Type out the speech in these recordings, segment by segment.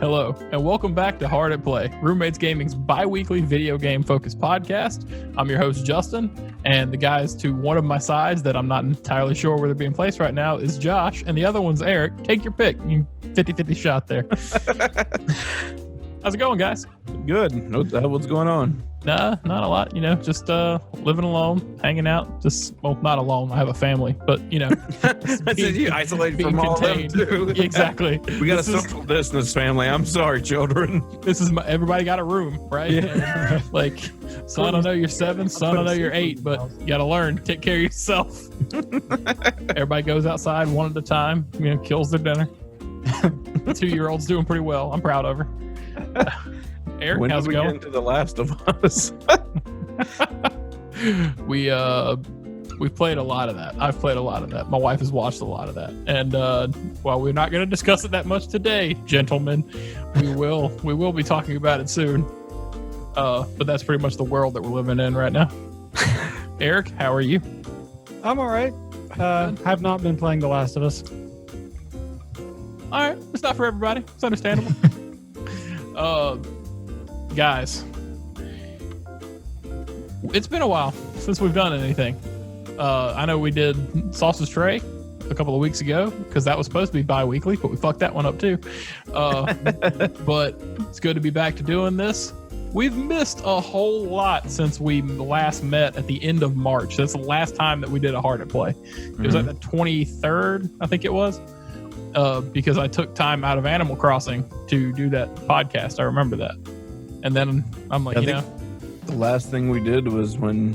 Hello, and welcome back to Hard at Play, Roommates Gaming's bi-weekly video game-focused podcast. I'm your host, Justin, and the guys to one of my sides that I'm not entirely sure where they're being placed right now is Josh, and the other one's Eric. Take your pick. 50-50 shot there. How's it going, guys? Good. What's going on? Nah, not a lot. Just living alone, hanging out. Not alone. I have a family, but You isolate from all of them too. Exactly. We got a social distance family. I'm sorry, children. Everybody got a room, right? Yeah. Son, I know you're 7. Son, I know you're 8, but you got to learn to take care of yourself. Everybody goes outside one at a time. Kills their dinner. 2-year-old's doing pretty well. I'm proud of her. Eric, how's it going? Get into The Last of Us? We played a lot of that. I've played a lot of that. My wife has watched a lot of that. And while we're not going to discuss it that much today, gentlemen, we will be talking about it soon. But that's pretty much the world that we're living in right now. Eric, how are you? I'm all right. Have not been playing The Last of Us. All right. It's not for everybody. It's understandable. Guys, it's been a while since we've done anything. I know we did Sausage Tray a couple of weeks ago because that was supposed to be bi-weekly, but we fucked that one up too. But it's good to be back to doing this. We've missed a whole lot since we last met at the end of March. That's the last time that we did a Hard at Play. It was like the 23rd, I think it was. Because I took time out of Animal Crossing to do that podcast. I remember that. And then I'm like, the last thing we did was when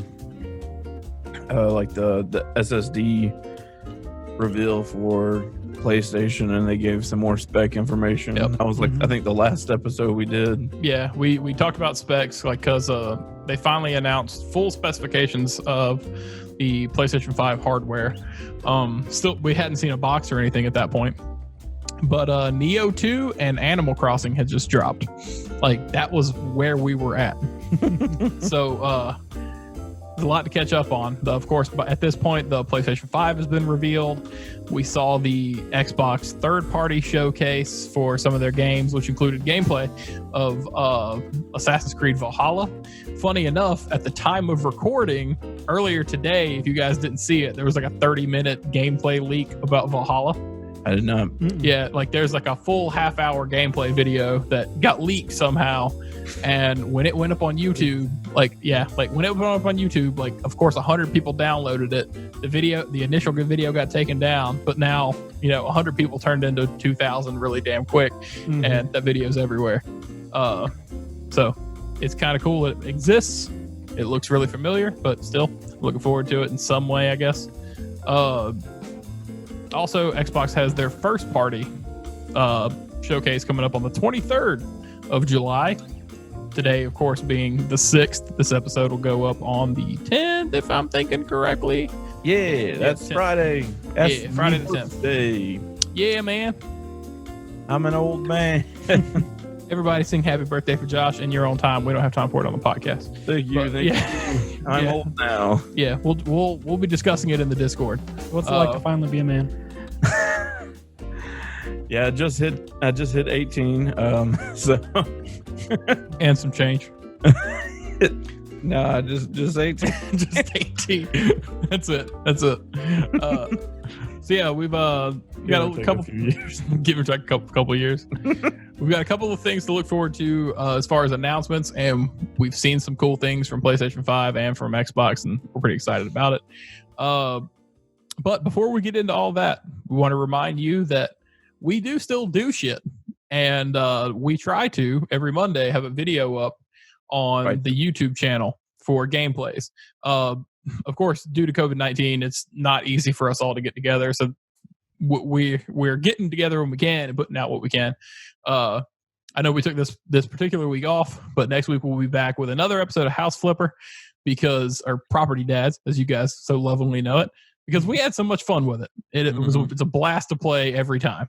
the SSD reveal for PlayStation, and they gave some more spec information. Yep. I was like, I think the last episode we did. Yeah, we talked about specs, because they finally announced full specifications of the PlayStation 5 hardware. Still, we hadn't seen a box or anything at that point. But Neo 2 and Animal Crossing had just dropped. That was where we were at. So there's a lot to catch up on. Of course, at this point, the PlayStation 5 has been revealed. We saw the Xbox third-party showcase for some of their games, which included gameplay of Assassin's Creed Valhalla. Funny enough, at the time of recording, earlier today, if you guys didn't see it, there was a 30-minute gameplay leak about Valhalla. I did not. Yeah, there's a full half-hour gameplay video that got leaked somehow, and when it went up on YouTube, of course, 100 people downloaded it. The initial video got taken down, but now 100 people turned into 2,000 really damn quick, and that video's everywhere. So it's kind of cool that it exists. It looks really familiar, but still looking forward to it in some way, I guess. Also, Xbox has their first party showcase coming up on the 23rd of July. Today, of course, being the 6th. This episode will go up on the 10th, if I'm thinking correctly. Yeah, that's Friday. That's Friday the 10th. Day. Yeah, man. I'm an old man. Everybody sing happy birthday for Josh in your own time. We don't have time for it on the podcast. Thank you. I'm old now. Yeah, we'll be discussing it in the Discord. What's it like to finally be a man? Yeah, I just hit 18. So and some change. Nah, just 18. Just 18. That's it. So yeah, we've got a couple years. Give or take a couple years. We've got a couple of things to look forward to as far as announcements, and we've seen some cool things from PlayStation 5 and from Xbox, and we're pretty excited about it. But before we get into all that, we want to remind you that we do still do shit, and we try to every Monday have a video up on the YouTube channel for gameplays. Of course, due to COVID-19, it's not easy for us all to get together. So we're getting together when we can and putting out what we can. I know we took this particular week off, but next week we'll be back with another episode of House Flipper, or Property Dads, as you guys so lovingly know it, because we had so much fun with it. It's a blast to play every time.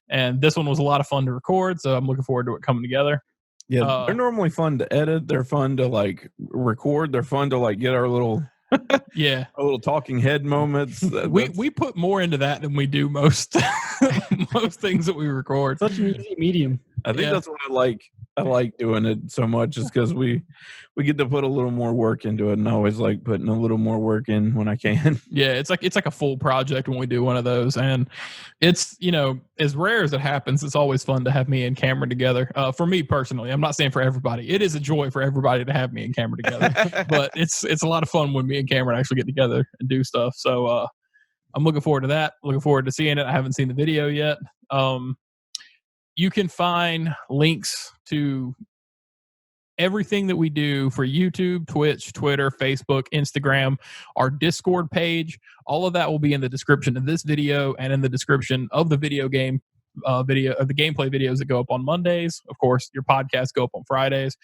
And this one was a lot of fun to record, so I'm looking forward to it coming together. Yeah, they're normally fun to edit. They're fun to record. They're fun to get our little Yeah. A little talking head moments. We put more into that than we do most most things that we record. Such an easy medium. I think that's what I like. I like doing it so much is because we get to put a little more work into it, and I always like putting a little more work in when I can. Yeah, it's like a full project when we do one of those, and it's, you know, as rare as it happens, it's always fun to have me and Cameron together. For me personally, I'm not saying for everybody. It is a joy for everybody to have me and Cameron together, but it's a lot of fun when me and Cameron actually get together and do stuff. So I'm looking forward to that. Looking forward to seeing it. I haven't seen the video yet. You can find links to everything that we do for YouTube, Twitch, Twitter, Facebook, Instagram, our Discord page. All of that will be in the description of this video and in the description of the video game video of the gameplay videos that go up on Mondays. Of course, your podcasts go up on Fridays.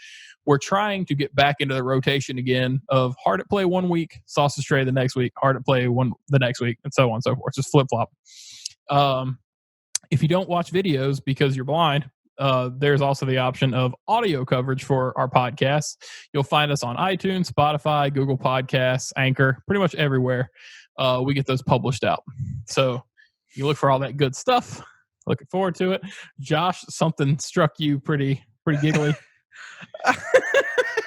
We're trying to get back into the rotation again of Hard at Play 1 week, Sausage Tray the next week, Hard at Play the next week, and so on and so forth. Just flip flop. If you don't watch videos because you're blind, there's also the option of audio coverage for our podcasts. You'll find us on iTunes, Spotify, Google Podcasts, Anchor, pretty much everywhere. We get those published out. So you look for all that good stuff. Looking forward to it. Josh, something struck you pretty giggly.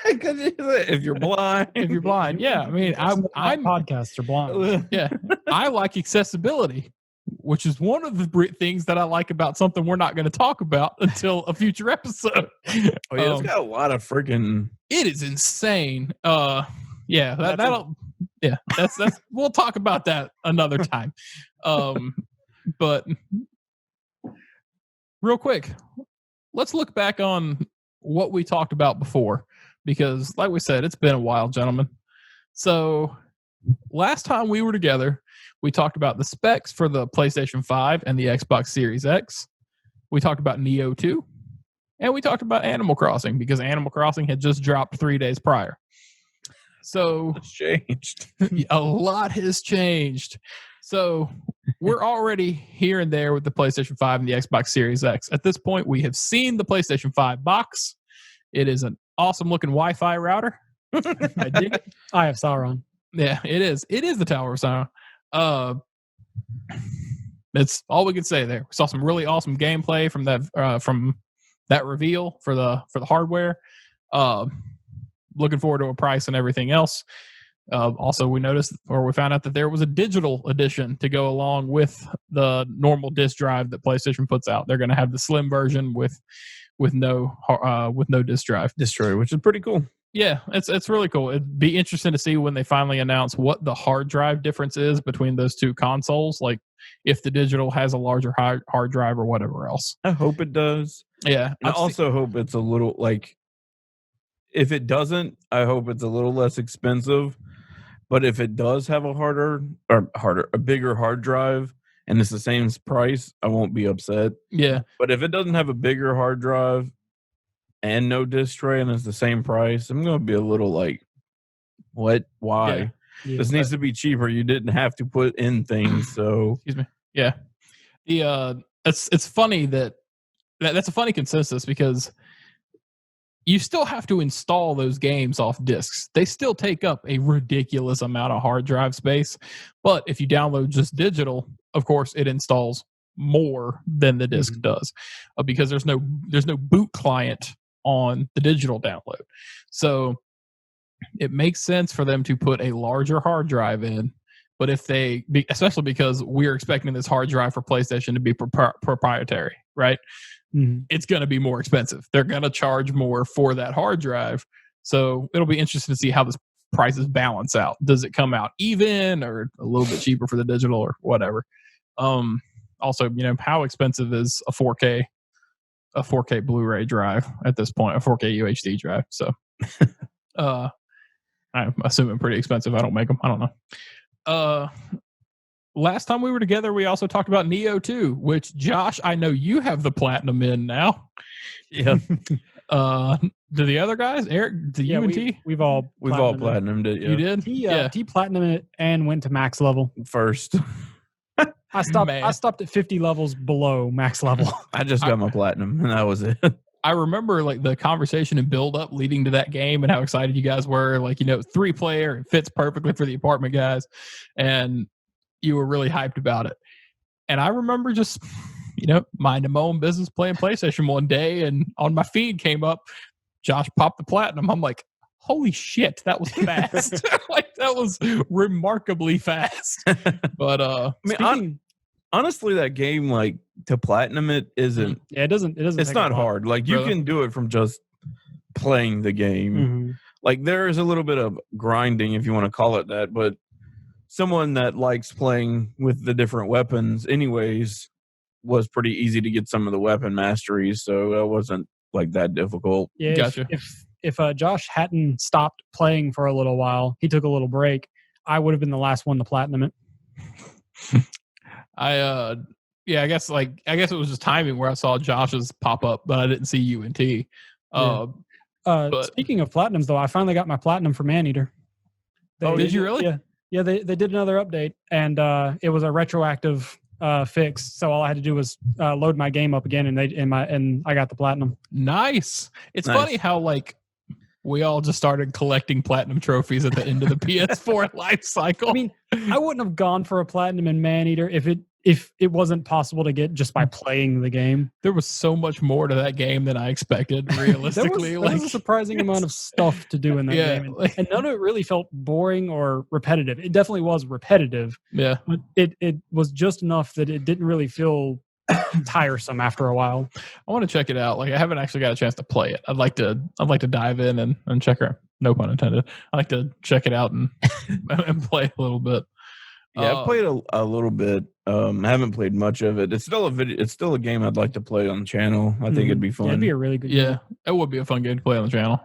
If you're blind, yeah. I mean, I'm podcasts are blind. Yeah, I like accessibility, which is one of the things that I like about something we're not going to talk about until a future episode. Oh yeah, it's got a lot of freaking. It is insane. Yeah, that's we'll talk about that another time. But real quick, let's look back on what we talked about before, because like we said, it's been a while, gentlemen. So last time we were together, we talked about the specs for the PlayStation 5 and the Xbox Series X. We talked about Neo 2. And we talked about Animal Crossing, because Animal Crossing had just dropped 3 days prior. So it's changed. A lot has changed. So we're already here and there with the PlayStation 5 and the Xbox Series X. At this point, we have seen the PlayStation 5 box. It is an awesome looking Wi-Fi router. I dig it. I have Sauron. Yeah, it is. It is the Tower of Sauron. That's all we can say there. We saw some really awesome gameplay from that reveal for the hardware. Looking forward to a price and everything else. Also, we found out that there was a digital edition to go along with the normal disc drive that PlayStation puts out. They're going to have the slim version with no disc drive, which is pretty cool. Yeah, it's really cool. It'd be interesting to see when they finally announce what the hard drive difference is between those two consoles. Like if the digital has a larger hard drive or whatever else. I hope it does. Yeah, I also hope it's a little like. If it doesn't, I hope it's a little less expensive. But if it does have a bigger hard drive and it's the same price, I won't be upset. Yeah. But if it doesn't have a bigger hard drive and no disc tray and it's the same price, I'm going to be a little like, what? Why? Yeah. This needs to be cheaper. You didn't have to put in things. So excuse me. Yeah. It's funny that's a funny consensus, because you still have to install those games off discs. They still take up a ridiculous amount of hard drive space. But if you download just digital, of course, it installs more than the disc does, because there's no boot client on the digital download. So it makes sense for them to put a larger hard drive in. But especially because we're expecting this hard drive for PlayStation to be proprietary, right? It's going to be more expensive. They're going to charge more for that hard drive. So it'll be interesting to see how this prices balance out. Does it come out even or a little bit cheaper for the digital or whatever? Also, how expensive is a 4K Blu-ray drive at this point, a 4K UHD drive? So I'm assuming pretty expensive. I don't make them. I don't know. Last time we were together, we also talked about Neo 2, which, Josh, I know you have the platinum in now. Yeah. Do the other guys, Eric, do you and T? We've all platinumed it. Yeah. You did? T platinumed it and went to max level first. I stopped at 50 levels below max level. I just got my platinum, and that was it. I remember like the conversation and build up leading to that game and how excited you guys were. Like, 3-player, it fits perfectly for the apartment guys. And you were really hyped about it. And I remember just, minding my own business playing PlayStation one day, and on my feed came up, Josh popped the platinum. I'm like, holy shit, that was fast. Like, that was remarkably fast. But honestly, that game, like, to platinum it isn't. Yeah, it doesn't. It's not hard. Like, you can do it from just playing the game. Mm-hmm. Like, there is a little bit of grinding, if you want to call it that, but someone that likes playing with the different weapons anyways was pretty easy to get some of the weapon masteries, so it wasn't like that difficult. Yeah, gotcha. If Josh hadn't stopped playing for a little while, he took a little break, I would have been the last one to platinum it. I guess it was just timing where I saw Josh's pop up, but I didn't see you and T. But speaking of platinums, though, I finally got my platinum for Maneater. Did you really? Yeah. They did another update, and it was a retroactive fix. So all I had to do was load my game up again, and I got the platinum. Nice. It's funny how like we all just started collecting platinum trophies at the end of the PS4 life cycle. I mean, I wouldn't have gone for a platinum in Maneater if it wasn't possible to get just by playing the game. There was so much more to that game than I expected, realistically. there was a surprising amount of stuff to do in that game. And none of it really felt boring or repetitive. It definitely was repetitive. Yeah. But it was just enough that it didn't really feel tiresome after a while. I want to check it out. Like, I haven't actually got a chance to play it. I'd like to dive in and check it. No pun intended. I like to check it out and play a little bit. Yeah, I've played a little bit. I haven't played much of it. It's still a game I'd like to play on the channel. I think it'd be fun. It'd be a really good game. Yeah, it would be a fun game to play on the channel.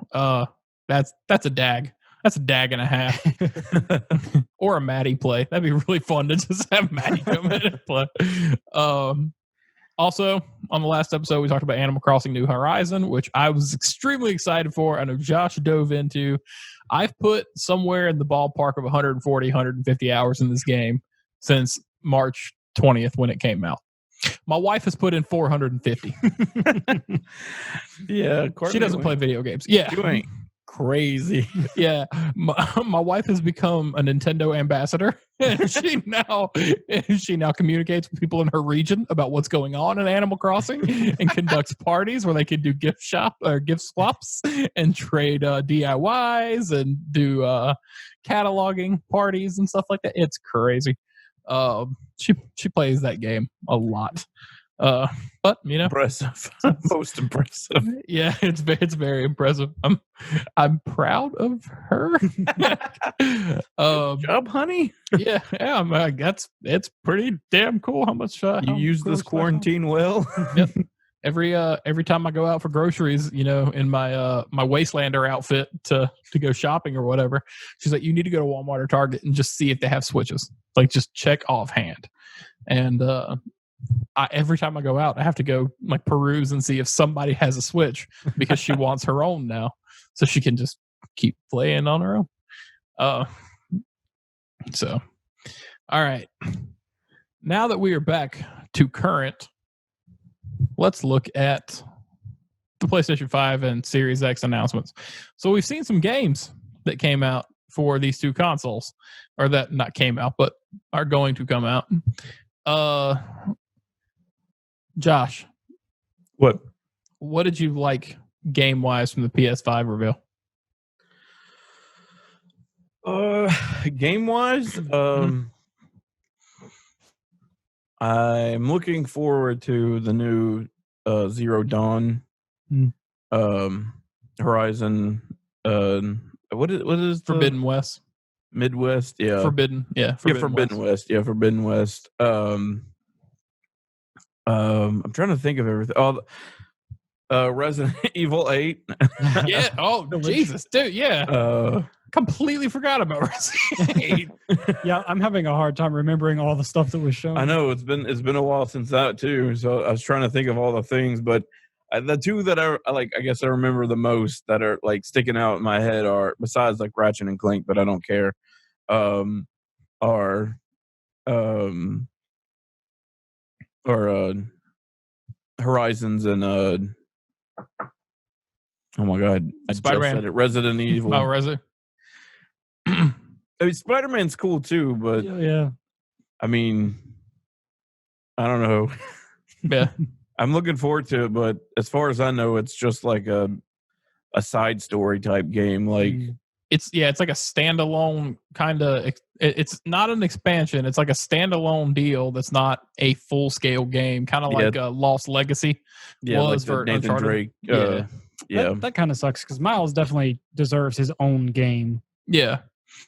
That's a dag. That's a dag and a half. Or a Maddie play. That'd be really fun to just have Maddie come in and play. Also, on the last episode, we talked about Animal Crossing New Horizon, which I was extremely excited for. I know Josh dove into. I've put somewhere in the ballpark of 140, 150 hours in this game since March 20th when it came out. My wife has put in 450. Yeah. She doesn't play video games. Yeah. You ain't crazy. Yeah. My wife has become a Nintendo ambassador. And she now communicates with people in her region about what's going on in Animal Crossing and conducts parties where they can do gift swaps and trade DIYs and do cataloging parties and stuff like that. It's crazy. She plays that game a lot. But impressive. Most impressive. Yeah, it's very impressive. I'm proud of her. Good job, honey. Yeah. It's pretty damn cool how much you use this quarantine well. Yep. Every time I go out for groceries, in my my Wastelander outfit to go shopping or whatever, she's like, you need to go to Walmart or Target and just see if they have Switches. Like, just check offhand. And every time I go out, I have to go like peruse and see if somebody has a Switch, because she wants her own now, so she can just keep playing on her own. So, all right. Now that we are back to current, let's look at the PlayStation 5 and Series X announcements. So we've seen some games that came out for these two consoles, or that not came out, but are going to come out. Josh, what did you like game wise from the PS5 reveal? Game wise, I'm looking forward to the new Zero Dawn, Horizon. What is Forbidden West? Midwest, yeah. Forbidden West. Yeah, Forbidden West. I'm trying to think of everything. Resident Evil 8. Yeah. Oh, Jesus, dude. Yeah. Completely forgot about Resident 8. Yeah, I'm having a hard time remembering all the stuff that was shown. I know it's been a while since that too. So I was trying to think of all the things, but the two that I like, I guess I remember the most that are like sticking out in my head are, besides like Ratchet and Clank, but I don't care. Are Horizons and Oh my god, I Spider-Man. just said it. Resident Evil. Oh, Resident. I mean, Spider-Man's cool too, but Yeah. I mean, I don't know. Yeah. I'm looking forward to it, but as far as I know, it's just like a side story type game. Like it's like a standalone kind of. It's not an expansion. It's like a standalone deal. That's not a full scale game. Kind of like a Lost Legacy was like for Nathan Uncharted. Drake. That kind of sucks because Miles definitely deserves his own game. Yeah,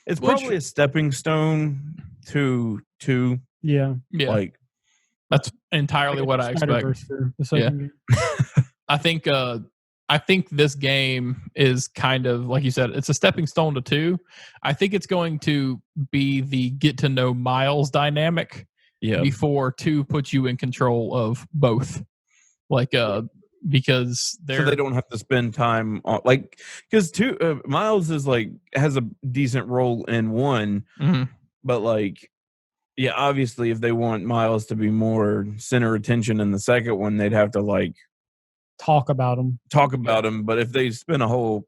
it's probably a stepping stone to 2. Yeah. Like that's entirely like what I expect. For the second game. I think this game is kind of like you said. It's a stepping stone to 2. I think it's going to be the get to know Miles dynamic. Yeah. Before 2 puts you in control of both, because so they don't have to spend time on because 2 Miles is has a decent role in 1, but obviously if they want Miles to be more center attention in the second one, they'd have to talk about him. But if they spend a whole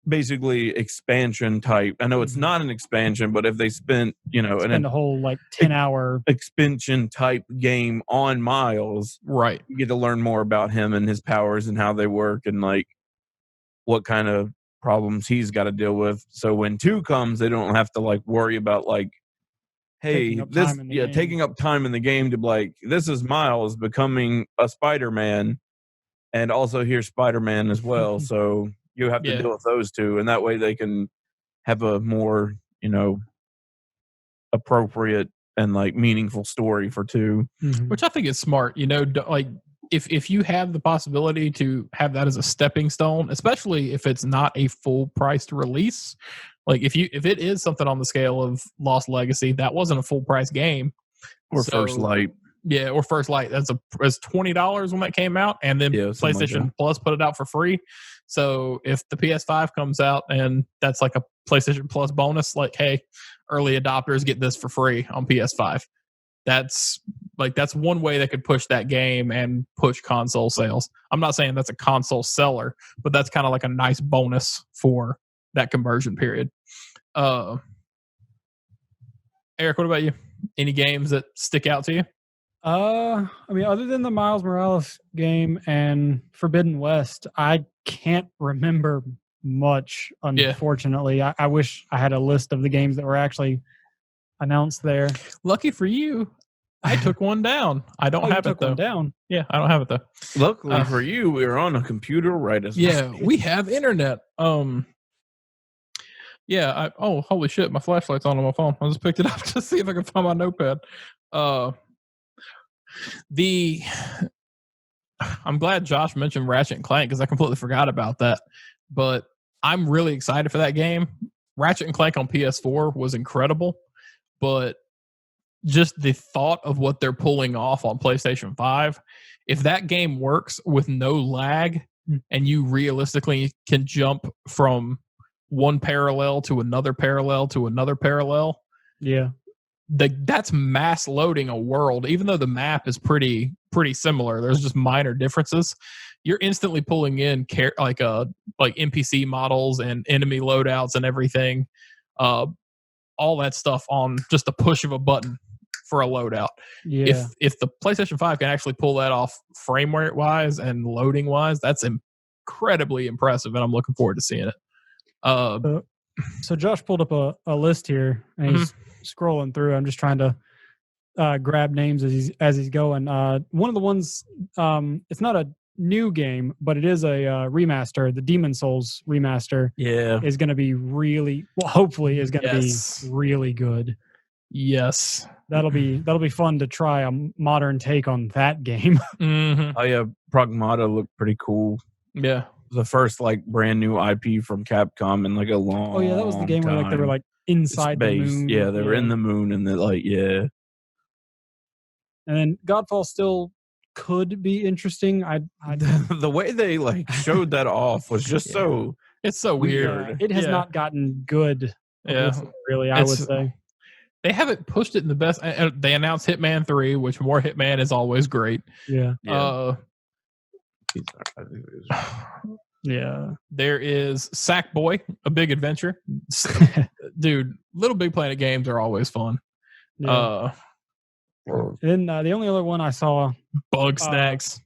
basically expansion type, I know it's not an expansion, but if they spend a whole 10-hour expansion type game on Miles, right, you get to learn more about him and his powers and how they work and what kind of problems he's got to deal with. So when 2 comes, they don't have to worry about hey, taking up time in the game to this is Miles becoming a Spider-Man, and also here's Spider-Man as well. So you have to deal with those 2, and that way they can have a more appropriate and meaningful story for 2, which I think is smart. If you have the possibility to have that as a stepping stone, especially if it's not a full priced release. If it is something on the scale of Lost Legacy, that wasn't a full price game. First Light. Yeah, or First Light. That's $20 when that came out, and then PlayStation Plus put it out for free. So if the PS5 comes out and that's a PlayStation Plus bonus, hey, early adopters get this for free on PS5. That's one way they could push that game and push console sales. I'm not saying that's a console seller, but that's kind of a nice bonus for that conversion period. Eric, what about you? Any games that stick out to you? I mean, other than the Miles Morales game and Forbidden West, I can't remember much, unfortunately. I wish I had a list of the games that were actually announced there. Lucky for you, I took one down. I don't have it though. One down. Yeah, I don't have it though. Luckily for you, we're on a computer right as we have internet. Yeah. Holy shit! My flashlight's on my phone. I just picked it up to see if I can find my notepad. I'm glad Josh mentioned Ratchet and Clank because I completely forgot about that. But I'm really excited for that game. Ratchet and Clank on PS4 was incredible, but just the thought of what they're pulling off on PlayStation 5, if that game works with no lag and you realistically can jump from one parallel to another parallel to another parallel, that's mass loading a world. Even though the map is pretty similar, there's just minor differences. You're instantly pulling in NPC models and enemy loadouts and everything, all that stuff on just a push of a button for a loadout. If the PlayStation 5 can actually pull that off frame rate wise and loading wise, that's incredibly impressive, and I'm looking forward to seeing it. So Josh pulled up a list here, and he's scrolling through. I'm just trying to grab names as he's going. One of the ones, it's not a new game, but it is a remaster. The Demon Souls remaster, is going to be hopefully is going to be really good. Yes, that'll be fun to try a modern take on that game. Oh yeah, Pragmata looked pretty cool. Yeah, the first brand new IP from Capcom in a long. Oh yeah, that was the game where they were inside space. The moon. Yeah, they were in the moon, and And then Godfall still could be interesting. The way they showed that off was just so. It's so weird. It has not gotten good. Really, I would say. They haven't pushed it in the best. They announced Hitman 3, which more Hitman is always great. Yeah. Yeah. There is Sackboy, A Big Adventure. Dude, Little Big Planet games are always fun. Yeah. Then the only other one I saw, Bug Snacks.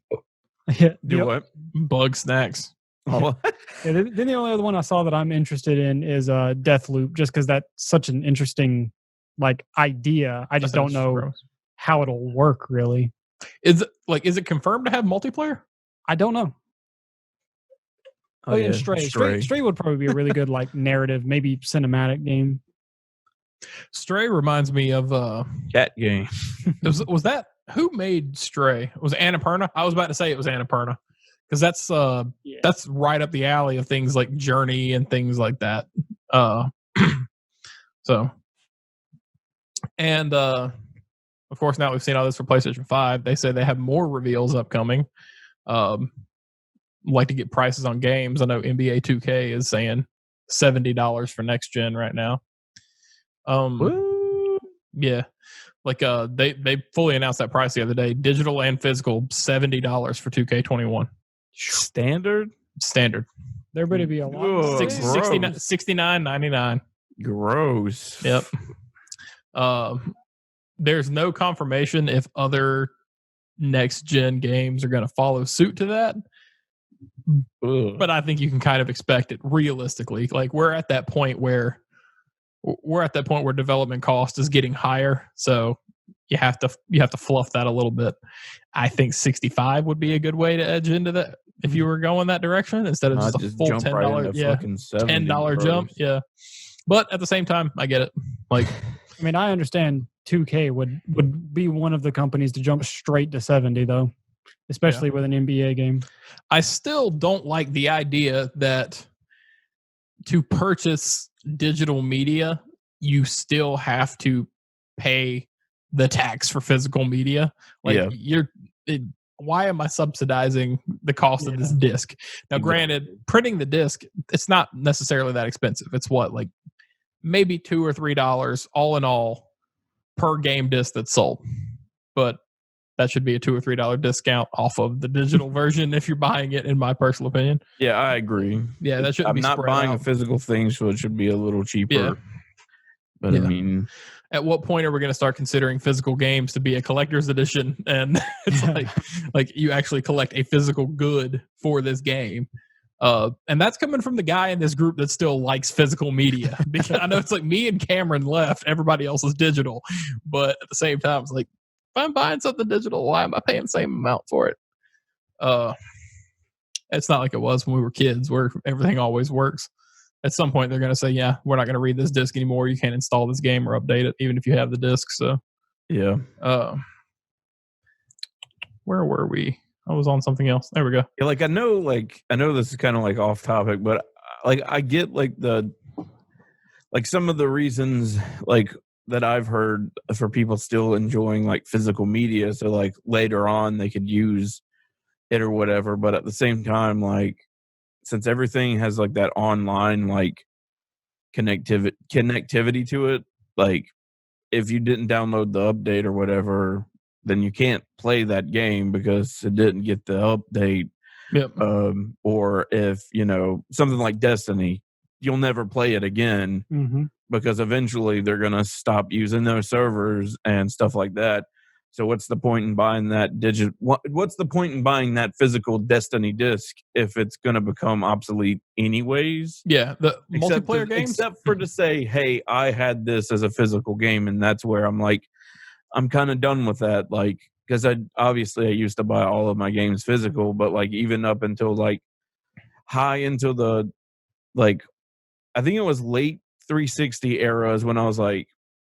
Do what? Bug Snacks. Oh. Then the only other one I saw that I'm interested in is Deathloop, just because that's such an interesting idea. I just don't know how it'll work really. Is it confirmed to have multiplayer? I don't know. And Stray would probably be a really good narrative, maybe cinematic game. Stray reminds me of cat game. was that who made Stray? Was it Annapurna? I was about to say it was Annapurna because that's right up the alley of things like Journey and things like that. So, and of course now we've seen all this for PlayStation 5. They say they have more reveals upcoming. Like to get prices on games. I know NBA 2K is saying $70 for next gen right now. Yeah, they fully announced that price the other day. Digital and physical, $70 for 2K21. Standard. There better be a lot. $69.99. Gross. Yep. There's no confirmation if other next gen games are going to follow suit to that. But I think you can kind of expect it realistically. We're at that point where development cost is getting higher, so you have to fluff that a little bit. I think 65 would be a good way to edge into that if you were going that direction instead of just a full $10 $10 jump. Yeah, but at the same time, I get it. I understand 2K would be one of the companies to jump straight to 70 though. Especially with an NBA game. I still don't like the idea that to purchase digital media, you still have to pay the tax for physical media. Why am I subsidizing the cost of this disc? Now, granted, printing the disc, it's not necessarily that expensive. It's maybe $2 or $3 all in all per game disc that's sold. But that should be a $2 or $3 discount off of the digital version if you're buying it, in my personal opinion. Yeah, I agree. Yeah, that shouldn't be spread out. I'm not buying a physical thing, so it should be a little cheaper. Yeah. But I mean, at what point are we going to start considering physical games to be a collector's edition? And it's like you actually collect a physical good for this game. And that's coming from the guy in this group that still likes physical media. Because I know it's me and Cameron left, everybody else is digital. But at the same time, it's if I'm buying something digital, why am I paying the same amount for it? It's not like it was when we were kids where everything always works. At some point, they're going to say, yeah, we're not going to read this disc anymore. You can't install this game or update it, even if you have the disc. So, yeah. Where were we? I was on something else. There we go. Yeah, I know this is kind of off topic, but I get the some of the reasons that I've heard for people still enjoying physical media. So later on they could use it or whatever. But at the same time, since everything has that online connectivity to it, if you didn't download the update or whatever, then you can't play that game because it didn't get the update. Yep. Or if, something like Destiny, you'll never play it again. Mm-hmm. Because eventually they're going to stop using those servers and stuff like that. So what's the point in buying that what's the point in buying that physical Destiny disc if it's going to become obsolete anyways? Yeah, the multiplayer games? Except for to say, hey, I had this as a physical game, and that's where I'm I'm kind of done with that. Because I used to buy all of my games physical, but even up until high into the I think it was late 360 eras when I was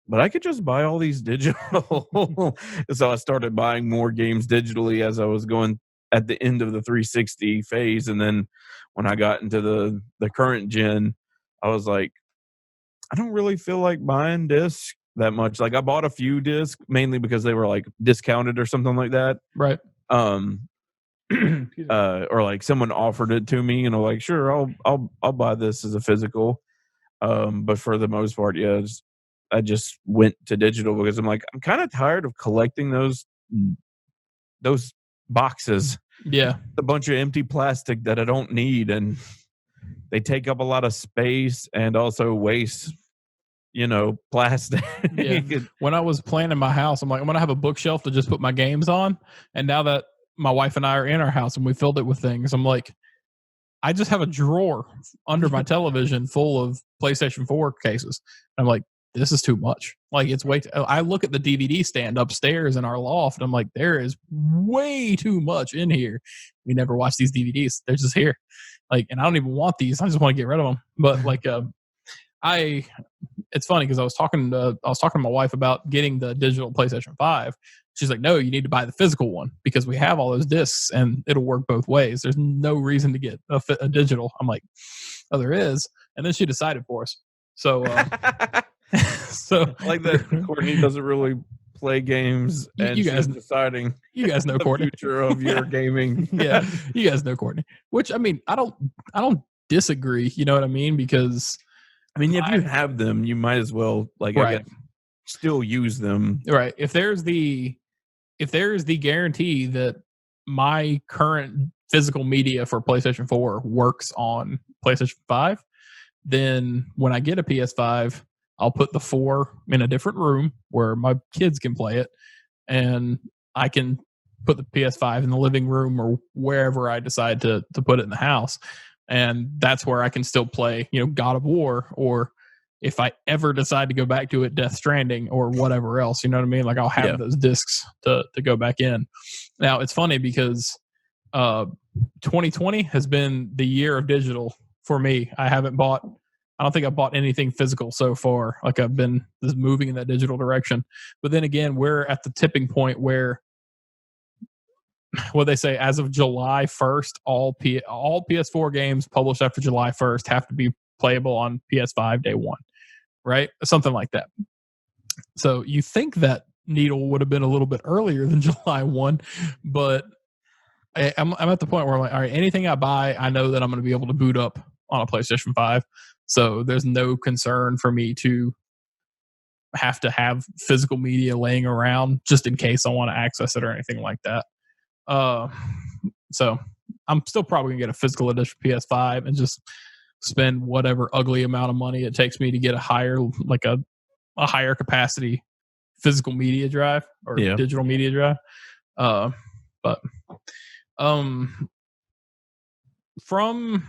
but I could just buy all these digital. So I started buying more games digitally as I was going at the end of the 360 phase. And then when I got into the current gen, I was I don't really feel like buying discs that much. I bought a few discs mainly because they were discounted or something like that. Right. Or someone offered it to me and I'm sure, I'll buy this as a physical. But for the most part, yeah, I just went to digital because I'm I'm kind of tired of collecting those boxes. Yeah. a bunch of empty plastic that I don't need, and they take up a lot of space and also waste, plastic. Yeah. When I was planning my house, I'm like, I'm going to have a bookshelf to just put my games on. And now that my wife and I are in our house and we filled it with things, I'm like, I just have a drawer under my television full of PlayStation 4 cases. I'm like, this is too much. Like, it's way I look at the DVD stand upstairs in our loft, and I'm like, there is way too much in here. We never watch these DVDs. They're just here. Like, and I don't even want these. I just want to get rid of them. But like, it's funny because I was talking to my wife about getting the digital PlayStation 5. She's like, no, you need to buy the physical one because we have all those discs and it'll work both ways. There's no reason to get a digital. I'm like, oh, there is. And then she decided for us. So, so like that Courtney doesn't really play games, and you guys deciding. You guys know Courtney. Future of your gaming. Yeah, you guys know Courtney. Which, I mean, I don't disagree. You know what I mean? Because I mean, if you have them, you might as well I guess, still use them. Right. If there's the guarantee that my current physical media for PlayStation 4 works on PlayStation 5, then when I get a PS5, I'll put the 4 in a different room where my kids can play it, and I can put the PS5 in the living room or wherever I decide to put it in the house. And that's where I can still play, God of War, or if I ever decide to go back to it, Death Stranding or whatever else, you know what I mean? Like, I'll have those discs to go back in. Now, it's funny because 2020 has been the year of digital for me. I don't think I've bought anything physical so far. Like, I've been just moving in that digital direction. But then again, we're at the tipping point where, what they say, as of July 1st, all PS4 games published after July 1st have to be playable on PS5 day one, right? Something like that. So you think that needle would have been a little bit earlier than July 1, but I'm at the point where I'm like, all right, anything I buy, I know that I'm going to be able to boot up on a PlayStation 5. So there's no concern for me to have to have physical media laying around just in case I want to access it or anything like that. So I'm still probably gonna get a physical edition PS5 and just spend whatever ugly amount of money it takes me to get a higher capacity physical media drive or digital media drive. But from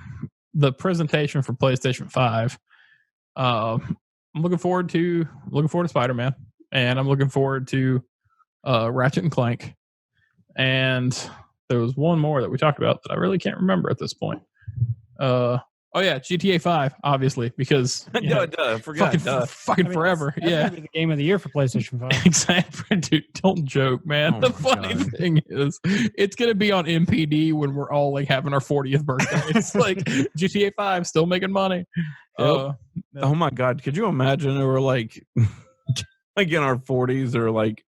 the presentation for PlayStation 5, I'm looking forward to Spider-Man, and I'm looking forward to Ratchet and Clank. And there was one more that we talked about that I really can't remember at this point. GTA 5, obviously, because fucking forever. That's gonna be the game of the year for PlayStation 5. Exactly, dude. Don't joke, man. The funny thing is, it's gonna be on MPD when we're all like having our 40th birthday. It's like GTA 5 still making money. Oh my god, could you imagine? We're like in our 40s or like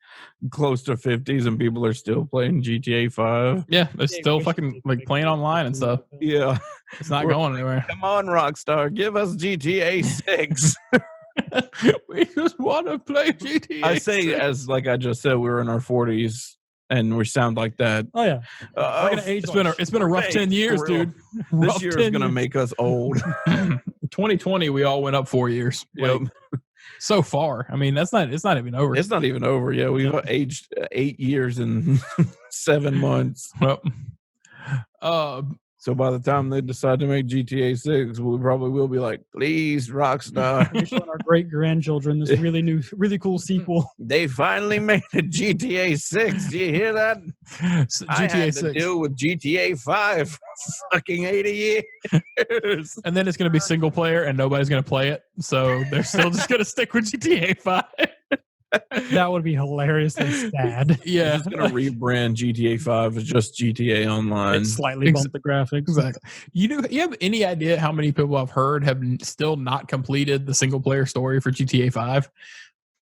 close to 50s, and people are still playing GTA 5. Yeah, they're still fucking like playing online and stuff. Yeah, it's not going anywhere. Come on, Rockstar, give us GTA 6. We just want to play GTA. I say 6. As like I just said, we're in our 40s and we sound like that. Oh yeah, it's been a rough 10 years, dude. This year is gonna make us old. 2020, we all went up 4 years. Yep. So far, I mean, it's not even over. It's not even over. Yeah, we've aged 8 years and 7 months. Well, so by the time they decide to make GTA 6, we probably will be like, please, Rockstar. We're showing our great grandchildren this really cool sequel. They finally made a GTA 6. Do you hear that? I had to deal with GTA 5 for fucking 80 years. And then it's going to be single player and nobody's going to play it. So they're still just going to stick with GTA 5. That would be hilariously sad. Yeah. It's going to rebrand GTA 5 as just GTA Online. It's slightly bump the graphics. Exactly. You have any idea how many people I've heard have still not completed the single player story for GTA 5?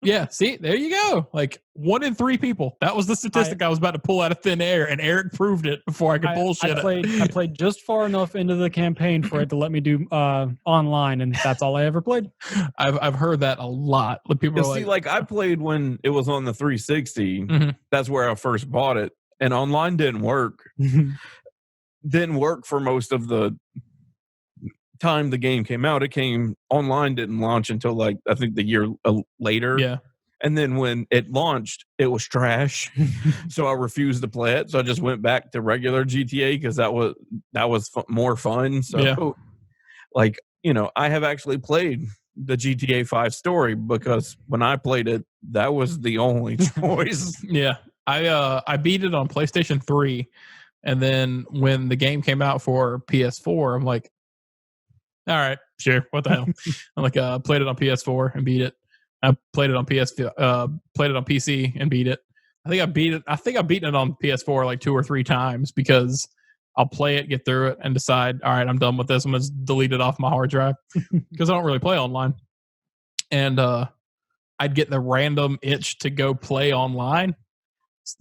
Yeah, see, there you go. Like 1 in 3 people. That was the statistic I was about to pull out of thin air, and Eric proved it before I could bullshit it. I played just far enough into the campaign for it to let me do online, and that's all I ever played. I've heard that a lot. People are like I played when it was on the 360. Mm-hmm. That's where I first bought it. and online didn't work. Didn't work for most of the time the game came out. Online didn't launch until like I think the year later. Yeah. And then when it launched, it was trash. So I refused to play it. So I just went back to regular GTA because that was more fun. So like, I have actually played the GTA 5 story because when I played it, that was the only choice. Yeah. I beat it on PlayStation 3. And then when the game came out for PS4, I'm like, all right, sure. What the hell? I'm like, played it on PS4 and beat it. I played it on played it on PC and beat it. I think I've beaten it on PS4 like 2 or 3 times because I'll play it, get through it, and decide, all right, I'm done with this. I'm going to delete it off my hard drive because I don't really play online. And I'd get the random itch to go play online,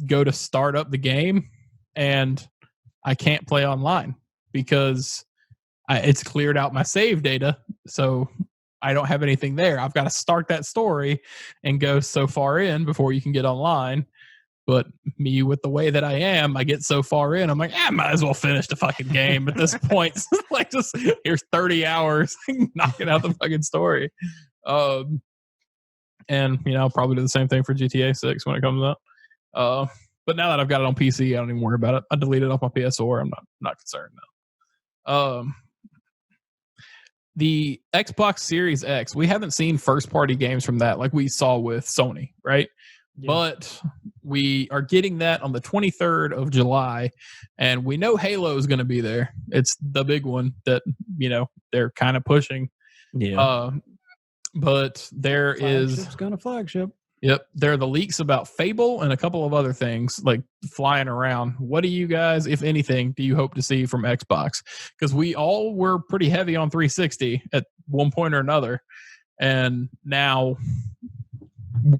go to start up the game, and I can't play online because it's cleared out my save data. So I don't have anything there. I've got to start that story and go so far in before you can get online. But me, with the way that I am, I get so far in, I'm like, I might as well finish the fucking game at this point. Like, just here's 30 hours knocking out the fucking story. And I'll probably do the same thing for GTA 6 when it comes out. But now that I've got it on PC, I don't even worry about it. I deleted it off my PS4. I'm not concerned now. The Xbox Series X, we haven't seen first-party games from that like we saw with Sony, right? Yeah. But we are getting that on the 23rd of July, and we know Halo is going to be there. It's the big one that, they're kind of pushing. Yeah. But there Flagship's going to flagship. Yep. There are the leaks about Fable and a couple of other things like flying around. What do you guys, if anything, do you hope to see from Xbox? Because we all were pretty heavy on 360 at one point or another. And now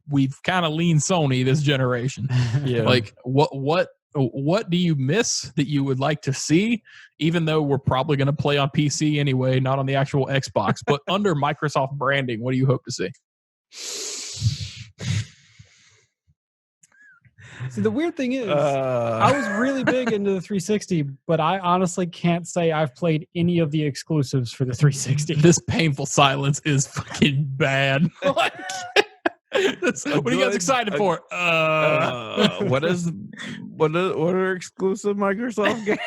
we've kind of leaned Sony this generation. Yeah. Like what do you miss that you would like to see, even though we're probably going to play on PC anyway, not on the actual Xbox, but under Microsoft branding, what do you hope to see? See, the weird thing is, I was really big into the 360, but I honestly can't say I've played any of the exclusives for the 360. This painful silence is fucking bad. What are you guys excited for? What are exclusive Microsoft games?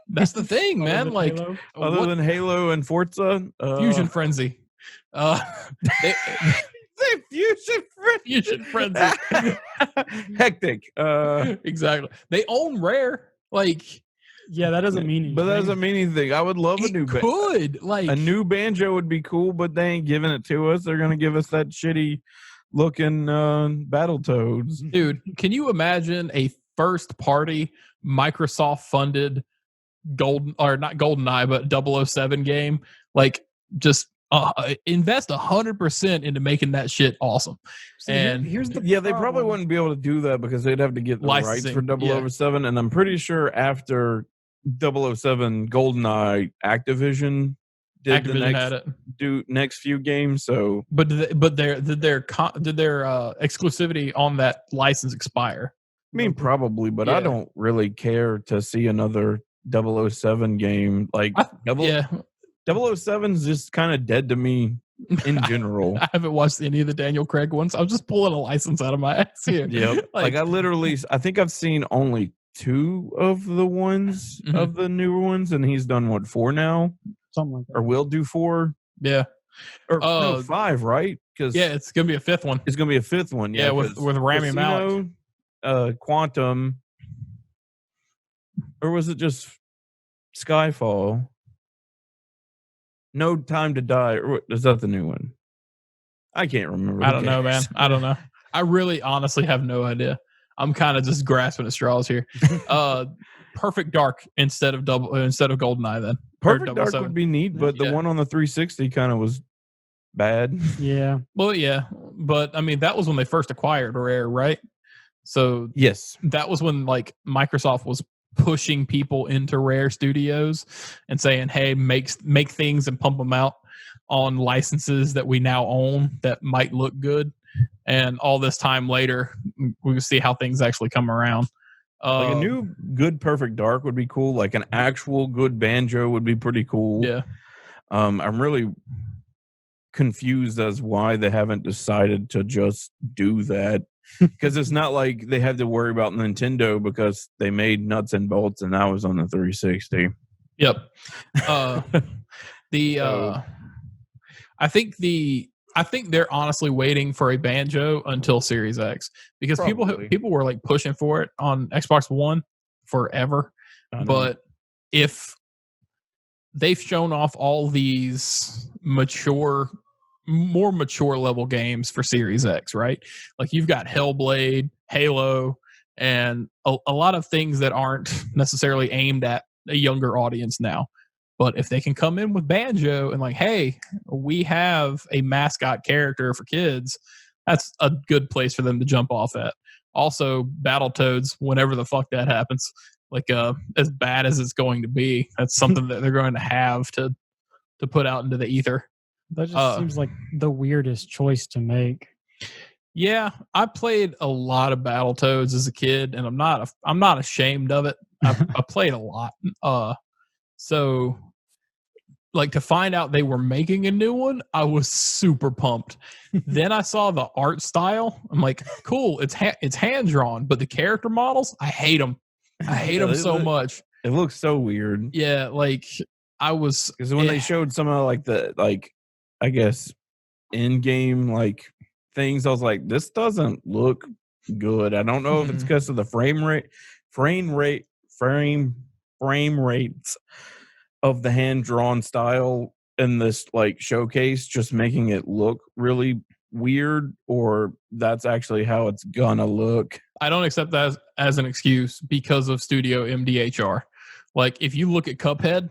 That's the thing, man. Like Halo? Other than Halo and Forza, Fusion Frenzy. Fusion Frenzy. Hectic. Exactly. They own Rare. Like, yeah, that doesn't mean anything. But that doesn't mean anything. I would love a new banjo would be cool, but they ain't giving it to us. They're gonna give us that shitty looking Battletoads. Dude, can you imagine a first party Microsoft funded not GoldenEye, but 007 game? Like, just invest 100% into making that shit awesome. See, and here's the they probably wouldn't be able to do that because they'd have to get the rights for 007. And I'm pretty sure after 007 GoldenEye, Activision did the next few games. So, but did their exclusivity on that license expire? I mean, probably, but I don't really care to see another 007 game. Like, 007's just kind of dead to me in general. I haven't watched any of the Daniel Craig ones. I'm just pulling a license out of my ass here. Yep. Like I think I've seen only 2 of the ones of the newer ones, and he's done 4 now? Something like that. Or will do 4? Yeah. Or no, 5, right? Because it's gonna be a 5th one. It's gonna be a 5th one. Yeah, with Rami Malek. Quantum, or was it just Skyfall? No Time to Die, or is that the new one? I can't remember. I don't know, man. I don't know. I really honestly have no idea. I'm kind of just grasping at straws here. Perfect Dark instead of GoldenEye then. Perfect Dark would be neat, but the one on the 360 kind of was bad. Yeah. Well, yeah, but I mean that was when they first acquired Rare, right? So yes, that was when like Microsoft was pushing people into Rare Studios and saying, hey, make things and pump them out on licenses that we now own that might look good. And all this time later, we will see how things actually come around. Like a new good Perfect Dark would be cool. Like an actual good banjo would be pretty cool. Yeah. I'm really confused as why they haven't decided to just do that. Because it's not like they had to worry about Nintendo because they made nuts and bolts and that was on the 360. Yep. I think they're honestly waiting for a banjo until Series X because people were like pushing for it on Xbox One forever. But if they've shown off all these more mature level games for Series X, right? Like you've got Hellblade, Halo, and a lot of things that aren't necessarily aimed at a younger audience now. But if they can come in with Banjo and like, hey, we have a mascot character for kids, that's a good place for them to jump off at. Also, Battletoads, whenever the fuck that happens, like as bad as it's going to be, that's something that they're going to have to put out into the ether. That just seems like the weirdest choice to make. Yeah, I played a lot of Battletoads as a kid, and I'm not ashamed of it. I played a lot. So, like, to find out they were making a new one, I was super pumped. Then I saw the art style. I'm like, cool, it's hand drawn, but the character models, I hate them. I hate them so much. It looks so weird. Yeah, like I was because when they showed some of like the I guess in-game like things, I was like, this doesn't look good. I don't know if it's because of the frame rates of the hand-drawn style in this like showcase just making it look really weird, or that's actually how it's gonna look. I don't accept that as an excuse because of Studio MDHR. Like if you look at Cuphead,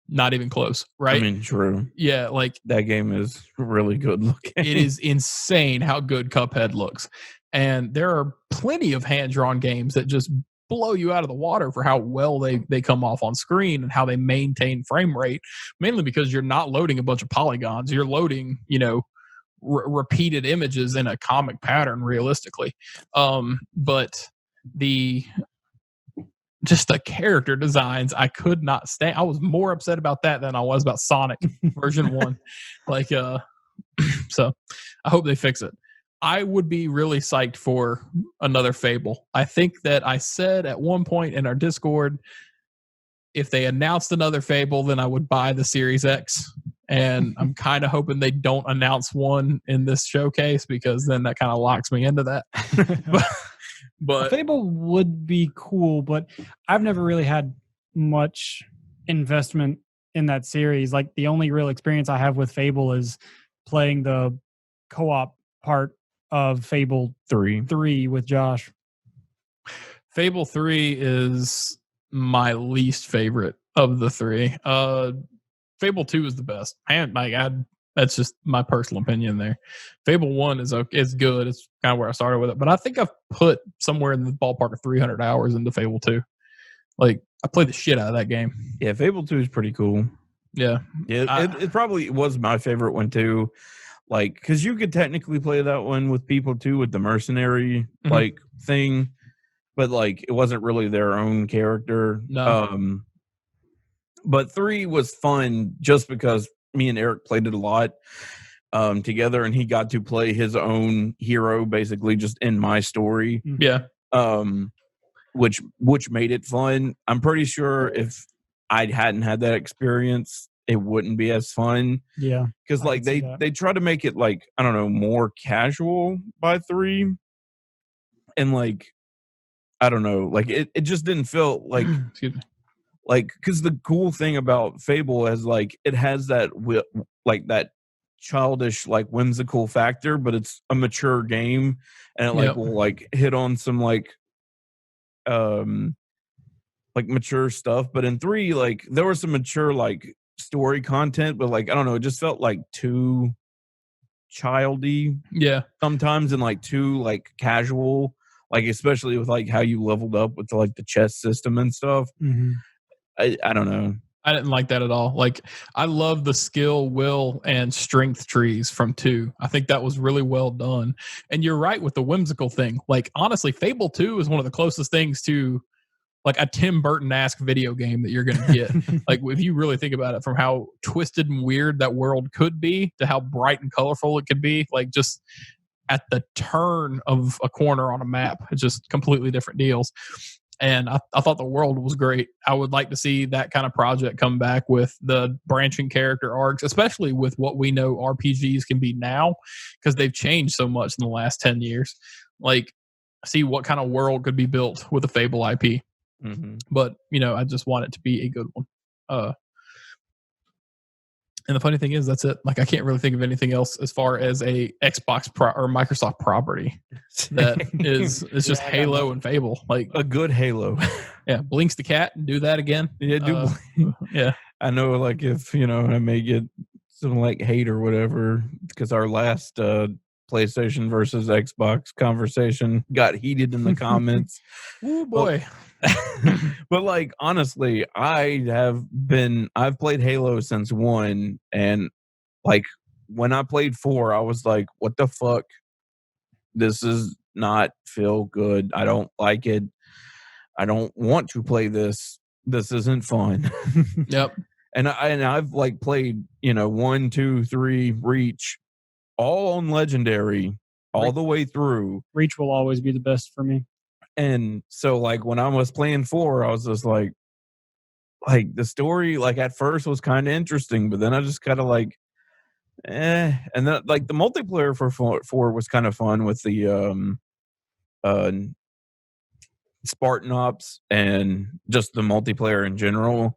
not even close, right? I mean, true. Yeah, like that game is really good looking. It is insane how good Cuphead looks. And there are plenty of hand-drawn games that just blow you out of the water for how well they come off on screen and how they maintain frame rate, mainly because you're not loading a bunch of polygons. You're loading, repeated images in a comic pattern realistically. But the character designs, I could not stand. I was more upset about that than I was about Sonic version 1. So I hope they fix it. I would be really psyched for another Fable. I think that I said at one point in our Discord, if they announced another Fable, then I would buy the Series X. And I'm kind of hoping they don't announce one in this showcase because then that kind of locks me into that. But Fable would be cool, but I've never really had much investment in that series. Like the only real experience I have with Fable is playing the co-op part of Fable 3 with Josh. Fable 3 is my least favorite of the 3. Fable 2 is the best. That's just my personal opinion there. Fable 1 is good. It's kind of where I started with it. But I think I've put somewhere in the ballpark of 300 hours into Fable 2. Like, I played the shit out of that game. Yeah, Fable 2 is pretty cool. Yeah. It probably was my favorite one, too. Like, because you could technically play that one with people, too, with the mercenary, thing. But, like, it wasn't really their own character. No. But 3 was fun just because me and Eric played it a lot together, and he got to play his own hero basically just in my story. Yeah. Which made it fun. I'm pretty sure if I hadn't had that experience, it wouldn't be as fun. Yeah. Because like they try to make it like, I don't know, more casual by 3. And like, I don't know, like it just didn't feel like excuse me. Like, because the cool thing about Fable is like it has that that childish, like whimsical factor, but it's a mature game, and it will like hit on some like mature stuff. But in 3, like there was some mature like story content, but like I don't know, it just felt like too childy. Yeah, sometimes and like too like casual, like especially with like how you leveled up with like the chess system and stuff. Mm-hmm. I don't know. I didn't like that at all. Like, I love the skill, will, and strength trees from 2. I think that was really well done. And you're right with the whimsical thing. Like, honestly, Fable 2 is one of the closest things to like a Tim Burton-esque video game that you're going to get. Like if you really think about it, from how twisted and weird that world could be to how bright and colorful it could be, like just at the turn of a corner on a map, it's just completely different deals. And I thought the world was great. I would like to see that kind of project come back with the branching character arcs, especially with what we know RPGs can be now, because they've changed so much in the last 10 years. Like, see what kind of world could be built with a Fable IP. Mm-hmm. But, I just want it to be a good one. And the funny thing is, that's it. Like, I can't really think of anything else as far as a Xbox or Microsoft property that is. It's just Halo and Fable. Like a good Halo. Yeah, Blinks the cat and do that again. Yeah, yeah. I know. Like if I may get some like hate or whatever, because our last PlayStation versus Xbox conversation got heated in the comments. Oh boy. But like honestly, I've played Halo since 1, and like when I played 4, I was like, what the fuck? This is not feel good. I don't like it. I don't want to play this. This isn't fun. Yep. And I've like played 1, 2, 3 Reach, all on Legendary, all the way through. Reach will always be the best for me. And so like when I was playing 4, I was just like the story like at first was kind of interesting, but then I just kind of like, and then like the multiplayer for 4 was kind of fun with the Spartan Ops and just the multiplayer in general.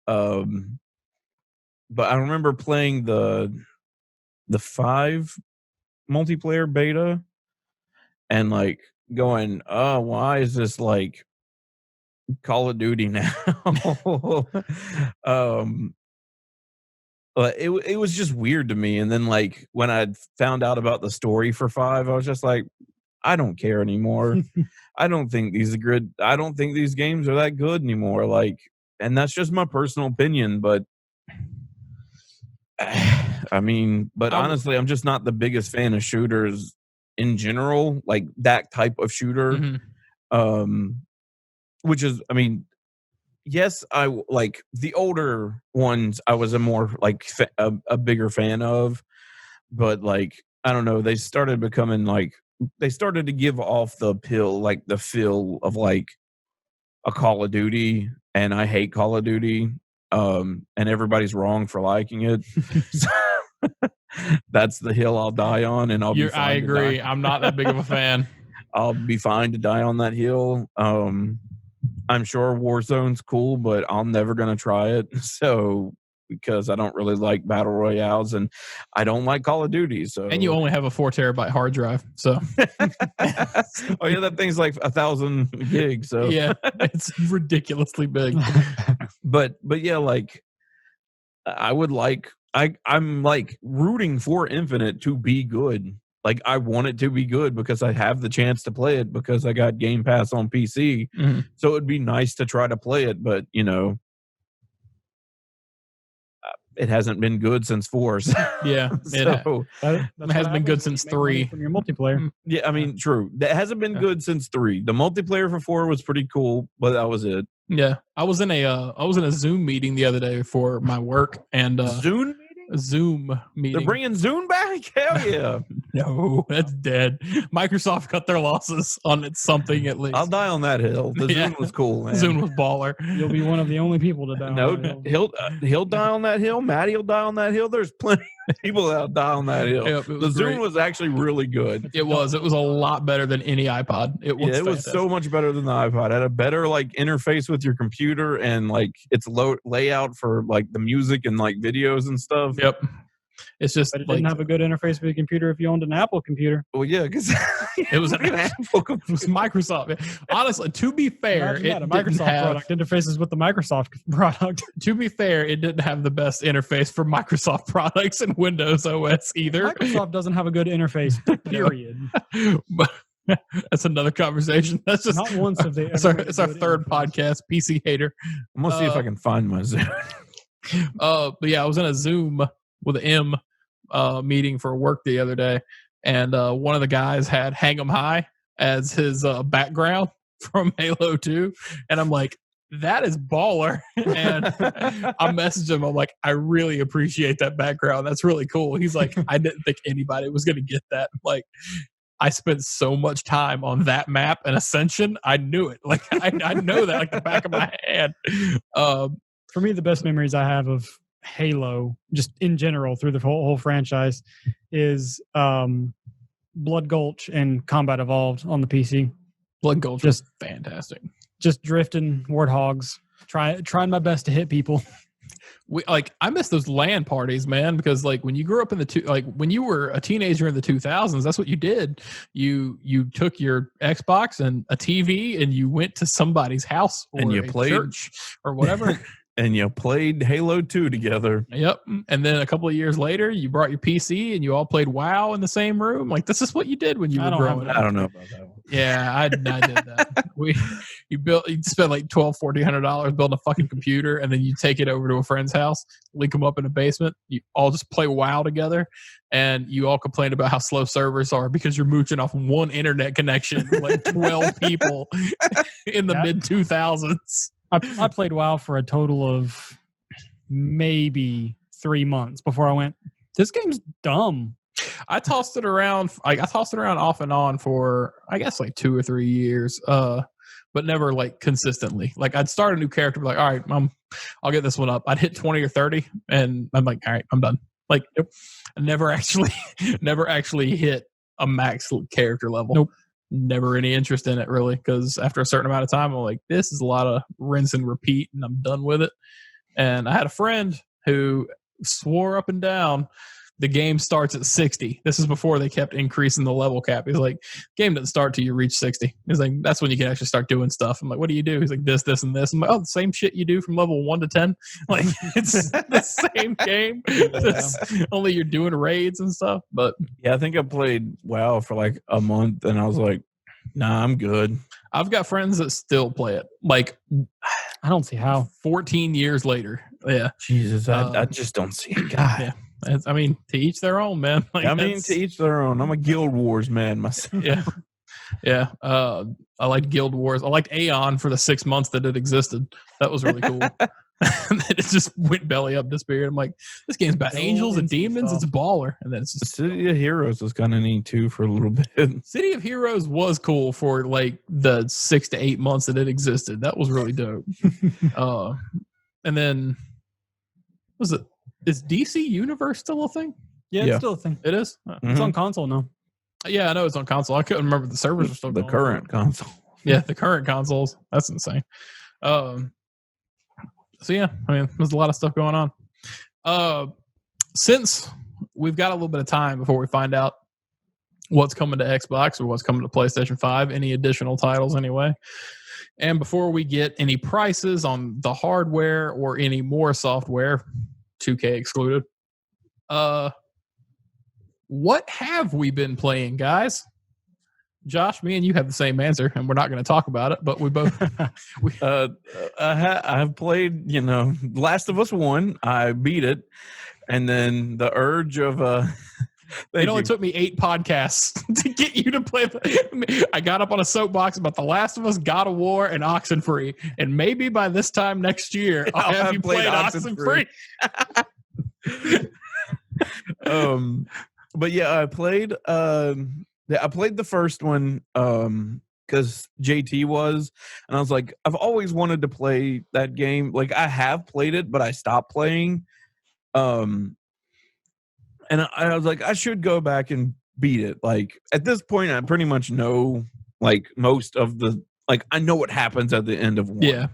But I remember playing the 5 multiplayer beta and like going, oh, why is this like Call of Duty now? But it was just weird to me. And then like when I found out about the story for 5, I was just like, I don't care anymore. I don't think these games are that good anymore. Like, and that's just my personal opinion, but I mean, but honestly, I'm just not the biggest fan of shooters in general, like that type of shooter. Mm-hmm. Which is, I mean, yes, I like the older ones. I was a more like a bigger fan of, but like I don't know, they started to give off the feel of like a Call of Duty, and I hate Call of Duty. And everybody's wrong for liking it. So, that's the hill I'll die on, and I agree. I'm not that big of a fan. I'll be fine to die on that hill. I'm sure Warzone's cool, but I'm never gonna try it. So because I don't really like battle royales, and I don't like Call of Duty. So and you only have a 4 terabyte hard drive, so oh yeah, that thing's like 1,000 gigs. So yeah, it's ridiculously big. but yeah, like I would like I'm like rooting for Infinite to be good. Like I want it to be good because I have the chance to play it because I got Game Pass on PC. Mm-hmm. So it'd be nice to try to play it, but it hasn't been good since 4. So, yeah, so it hasn't been good since 3 from your multiplayer. Yeah, I mean, true. That hasn't been good since 3. The multiplayer for 4 was pretty cool, but that was it. Yeah, I was in a Zoom meeting the other day for my work, and Zoom meeting. They're bringing Zoom back? Hell yeah. No, that's dead. Microsoft cut their losses on it, something at least. I'll die on that hill. The Zoom was cool, man. Zoom was baller. You'll be one of the only people to die on that hill. He'll die on that hill. Maddie will die on that hill. There's plenty of people that'll die on that hill. Yep, the Zoom was actually really good. It was. It was a lot better than any iPod. It was so much better than the iPod. It had a better like interface with your computer and like its layout for like the music and like videos and stuff. Yep. It's just, but it didn't have a good interface with your computer if you owned an Apple computer. Well, yeah, because it was an Apple computer. It was Microsoft. Honestly, to be fair, a Microsoft product interfaces with the Microsoft product. To be fair, it didn't have the best interface for Microsoft products and Windows OS either. Microsoft doesn't have a good interface. Period. But that's another conversation. That's just not once have they. It's our third podcast. PC hater. I'm gonna see if I can find my Zoom. But yeah, I was in a Zoom with an M meeting for work the other day, and one of the guys had Hang 'em High as his background, from Halo 2. And I'm like, that is baller. And I messaged him. I'm like, I really appreciate that background. That's really cool. He's like, I didn't think anybody was going to get that. Like, I spent so much time on that map and Ascension. I knew it. Like, I know that like the back of my hand. For me, the best memories I have of Halo, just in general through the whole franchise, is Blood Gulch and Combat Evolved on the PC. Blood Gulch was fantastic. Just drifting warthogs, trying my best to hit people. I miss those LAN parties, man, because like when you grew up in when you were a teenager in the 2000s, that's what you did. You took your Xbox and a TV and you went to somebody's house or and you played church or whatever. And you played Halo 2 together. Yep. And then a couple of years later, you brought your PC and you all played WoW in the same room. Like, this is what you did when you were growing up. I don't know about that one. Yeah, I did that. You spent like $1,200-$1,400 building a fucking computer, and then you take it over to a friend's house, link them up in a basement. You all just play WoW together, and you all complain about how slow servers are because you're mooching off one internet connection, like 12 people in the mid 2000s. I played WoW for a total of maybe 3 months before I went, this game's dumb. I tossed it around off and on for, I guess, like 2 or 3 years, but never like consistently. Like, I'd start a new character, be like, all right, I'll get this one up. I'd hit 20 or 30, and I'm like, all right, I'm done. Like, nope. I never actually hit a max character level. Nope. Never any interest in it, really, because after a certain amount of time, I'm like, this is a lot of rinse and repeat, and I'm done with it. And I had a friend who swore up and down the game starts at 60. This is before they kept increasing the level cap. He's like, game doesn't start till you reach 60. He's like, that's when you can actually start doing stuff. I'm like, what do you do? He's like, this, and this. I'm like, oh, the same shit you do from level 1 to 10. Like, it's the same game. Only you're doing raids and stuff. But yeah, I think I played WoW for like a month, and I was like, nah, I'm good. I've got friends that still play it. Like, I don't see how. 14 years later. Yeah. Jesus, I just don't see it. God. Yeah. I mean, to each their own, man. Like, to each their own. I'm a Guild Wars man myself. Yeah. I liked Guild Wars. I liked Aeon for the 6 months that it existed. That was really cool. And then it just went belly up, disappeared. I'm like, this game's about angels and demons. It's a baller. And then it's just City of Heroes was kind of neat too for a little bit. City of Heroes was cool for like the 6 to 8 months that it existed. That was really dope. And then is DC Universe still a thing? Yeah, it's still a thing. It is? It's on console now. Yeah, I know it's on console. I couldn't remember the servers are still the going current console. Yeah, the current consoles. That's insane. So yeah, I mean, there's a lot of stuff going on. Since we've got a little bit of time before we find out what's coming to Xbox or what's coming to PlayStation 5, any additional titles anyway, and before we get any prices on the hardware or any more software, 2K excluded, what have we been playing, guys? Josh, me and you have the same answer, and we're not going to talk about it, but we both... I've played, Last of Us 1. I beat it. And then the urge of... It only took me 8 podcasts to get you to play. I got up on a soapbox about The Last of Us, God of War, and Oxenfree. And maybe by this time next year, I'll have you played Oxenfree. But yeah, I played the first one because JT was, and I was like, I've always wanted to play that game. Like, I have played it, but I stopped playing. And I was like, I should go back and beat it. Like, at this point, I pretty much know, like, most of the, like, I know what happens at the end of one. Yeah.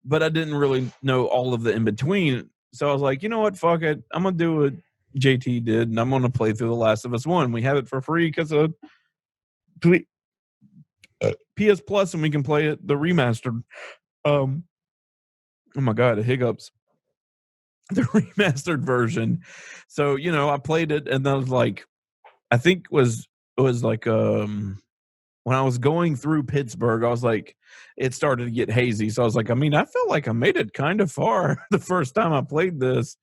But I didn't really know all of the in between. So I was like, you know what? Fuck it. I'm going to do what JT did, and I'm going to play through The Last of Us 1. We have it for free because of PS Plus, and we can play it, the remastered. Oh my God, the hiccups. The remastered version. So, I played it, and I was like, I think it was like when I was going through Pittsburgh, I was like, it started to get hazy. So I was like, I mean, I felt like I made it kind of far the first time I played this.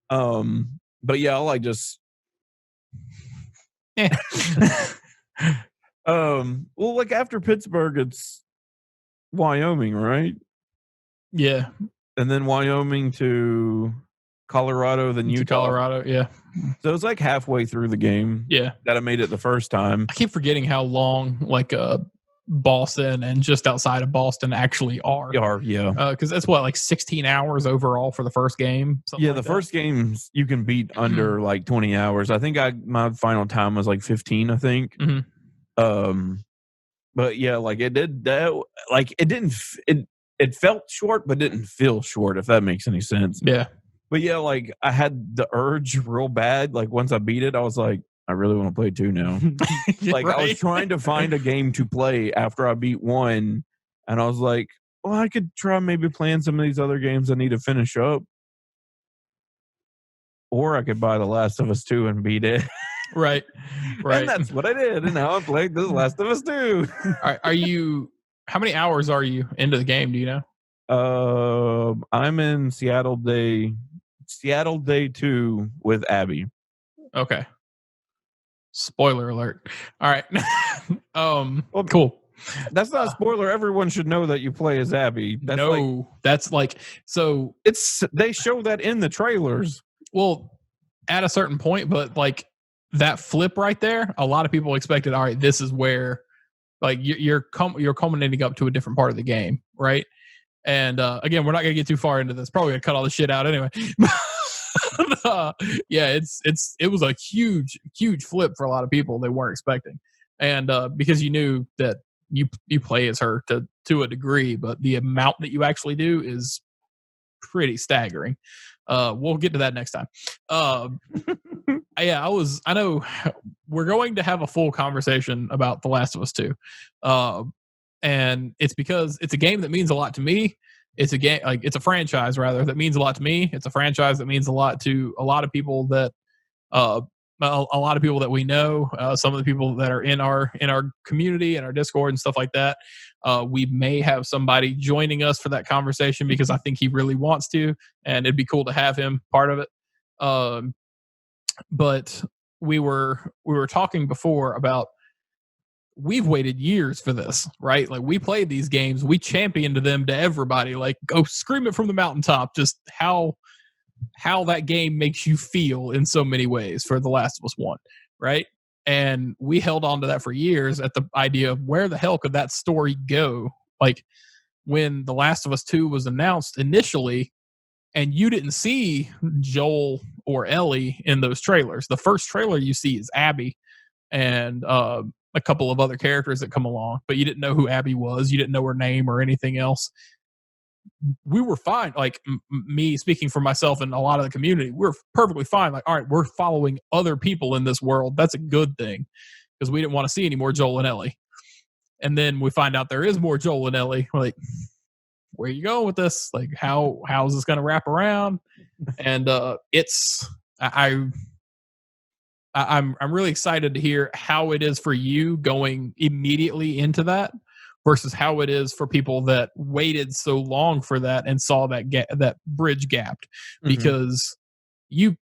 But yeah, I'll like just Well, like after Pittsburgh, it's Wyoming, right? Yeah. And then Wyoming to Colorado, then Utah. To Colorado, yeah. So it's like halfway through the game. Yeah. That I made it the first time. I keep forgetting how long like Boston and just outside of Boston actually are. Yeah. Because that's what, like 16 hours overall for the first game? Yeah, the first games you can beat under like 20 hours. I think my final time was like 15, I think. Mm-hmm. But yeah, like it did that. Like it felt short, but didn't feel short, if that makes any sense. Yeah. But yeah, like I had the urge real bad. Like once I beat it, I was like, I really want to play 2 now. Like right? I was trying to find a game to play after I beat 1, and I was like, well, I could try maybe playing some of these other games I need to finish up. Or I could buy The Last of Us 2 and beat it. Right. And that's what I did. And now I'm playing The Last of Us 2. Are you, how many hours are you into the game? Do you know? I'm in Seattle Day 2 with Abby. Okay. Spoiler alert. All right. Well, cool. That's not a spoiler. Everyone should know that you play as Abby. That's like so. They show that in the trailers. Well, at a certain point, but like that flip right there, a lot of people expected. All right, this is where like you're culminating up to a different part of the game, right? And again, we're not gonna get too far into this. Probably gonna cut all this shit out anyway. Yeah, it was a huge flip for a lot of people they weren't expecting, and because you knew that you play as her to a degree, but the amount that you actually do is pretty staggering. We'll get to that next time. Yeah, I know we're going to have a full conversation about The Last of Us 2, and it's because it's a game that means a lot to me. It's a game, like it's a franchise rather that means a lot to me. It's a franchise that means a lot to a lot of people that a lot of people that we know, some of the people that are in our community and our Discord and stuff like that. We may have somebody joining us for that conversation because I think he really wants to, and it'd be cool to have him part of it. But we were talking before about we've waited years for this, right? Like we played these games, we championed them to everybody, like go scream it from the mountaintop, just how that game makes you feel in so many ways for The Last of Us 1, right? And we held on to that for years at the idea of where the hell could that story go? Like when The Last of Us 2 was announced initially, and you didn't see Joel or Ellie in those trailers. The first trailer you see is Abby and a couple of other characters that come along, but you didn't know who Abby was. You didn't know her name or anything else. We were fine. Like me speaking for myself and a lot of the community, we're perfectly fine. Like, all right, we're following other people in this world. That's a good thing because we didn't want to see any more Joel and Ellie. And then we find out there is more Joel and Ellie. We're like, where are you going with this? Like, how is this going to wrap around? And I'm really excited to hear how it is for you going immediately into that versus how it is for people that waited so long for that and saw that bridge gapped, because you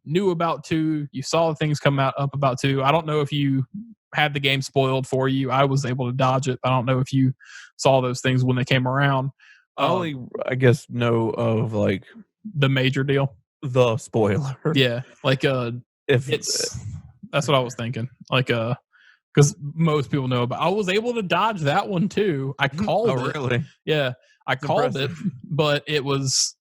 knew about 2, you saw things come up about 2. I don't know if you had the game spoiled for you. I was able to dodge it. I don't know if you saw those things when they came around. I only, I guess, know of like the major deal, the spoiler. Yeah, like that's what I was thinking. Like because most people know about. I was able to dodge that one too. I called it. Oh, really? Yeah, I called it, but it was.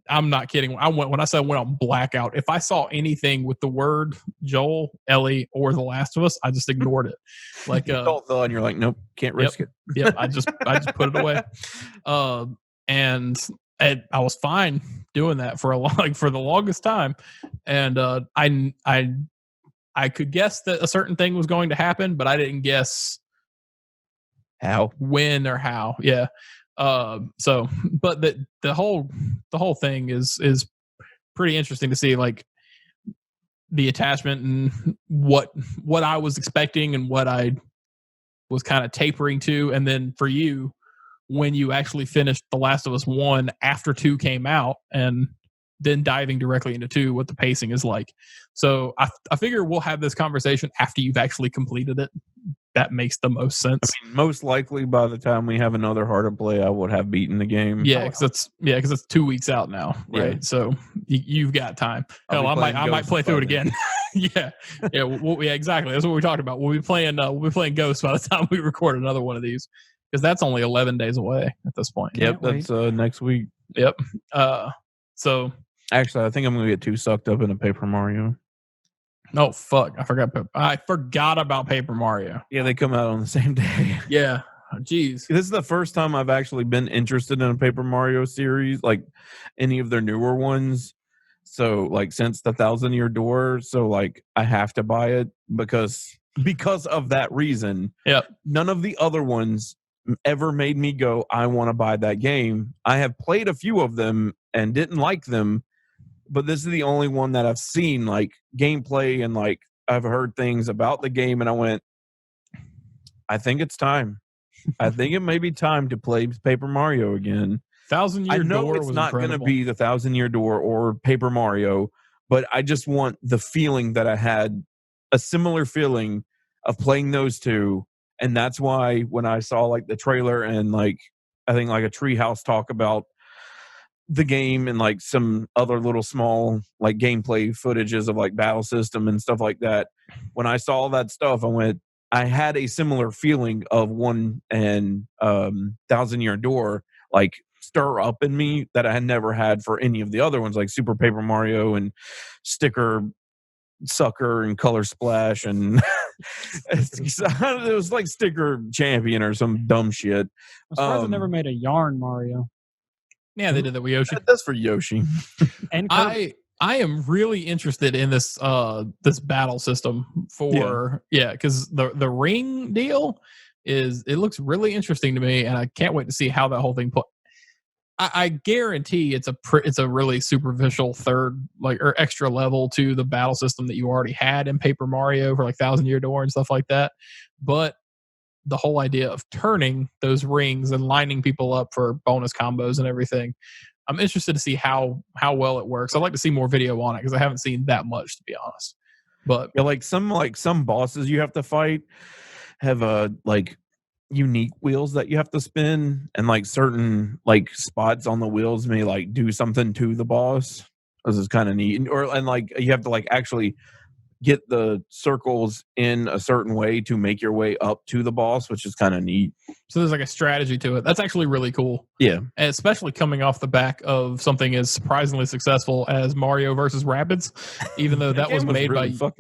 I'm not kidding. When I said I went on blackout. If I saw anything with the word Joel, Ellie, or The Last of Us, I just ignored it. Like and you're like, nope, can't risk it. Yep, I just put it away. And I was fine doing that for the longest time, and I could guess that a certain thing was going to happen, but I didn't guess how, when, or how. Yeah. So, but the whole thing is pretty interesting to see, like the attachment and what I was expecting and what I was kind of tapering to. And then for you, when you actually finished The Last of Us 1 after 2 came out and then diving directly into 2, what the pacing is like. So I figure we'll have this conversation after you've actually completed it, that makes the most sense. I mean, most likely by the time we have another harder play, I would have beaten the game. Yeah, because it's 2 weeks out now, right? Yeah. So you've got time. Hell, I might play through it again. yeah, exactly. That's what we talked about. We'll be playing Ghost by the time we record another one of these, because that's only 11 days away at this point. Yep, that's next week. Yep. So actually, I think I'm gonna get too sucked up into Paper Mario. Oh fuck! I forgot about Paper Mario. Yeah, they come out on the same day. Yeah. Jeez. This is the first time I've actually been interested in a Paper Mario series, like any of their newer ones. So, like, since the 1,000-Year Door, so like I have to buy it because of that reason. Yep. None of the other ones ever made me go, I want to buy that game. I have played a few of them and didn't like them, but this is the only one that I've seen like gameplay and like I've heard things about the game, and I went, I think it's time. I think it may be time to play Paper Mario again. 1,000-Year Door. I know it's not going to be the 1,000-Year Door or Paper Mario, but I just want the feeling that I had, a similar feeling of playing those two. And that's why when I saw like the trailer and like, I think like a Treehouse talk about the game and like some other little small like gameplay footages of like battle system and stuff like that, when I saw that stuff, I had a similar feeling of 1 and 1,000-Year Door like stir up in me that I had never had for any of the other ones, like Super Paper Mario and Sticker Sucker and Color Splash and it was like Sticker Champion or some dumb shit. I'm surprised they never made a Yarn Mario. Yeah, they did that with Yoshi. That's for Yoshi. And I am really interested in this this battle system for because the ring deal it looks really interesting to me, and I can't wait to see how that whole thing I guarantee it's a really superficial third like or extra level to the battle system that you already had in Paper Mario for like 1,000-Year Door and stuff like that. But the whole idea of turning those rings and lining people up for bonus combos and everything, I'm interested to see how well it works. I'd like to see more video on it because I haven't seen that much, to be honest. But yeah, like some bosses you have to fight have like unique wheels that you have to spin, and like certain like spots on the wheels may like do something to the boss. This is kind of neat, and like you have to like actually get the circles in a certain way to make your way up to the boss, which is kind of neat. So there's like a strategy to it. That's actually really cool. Yeah. And especially coming off the back of something as surprisingly successful as Mario versus Rabbids, even though that was made really by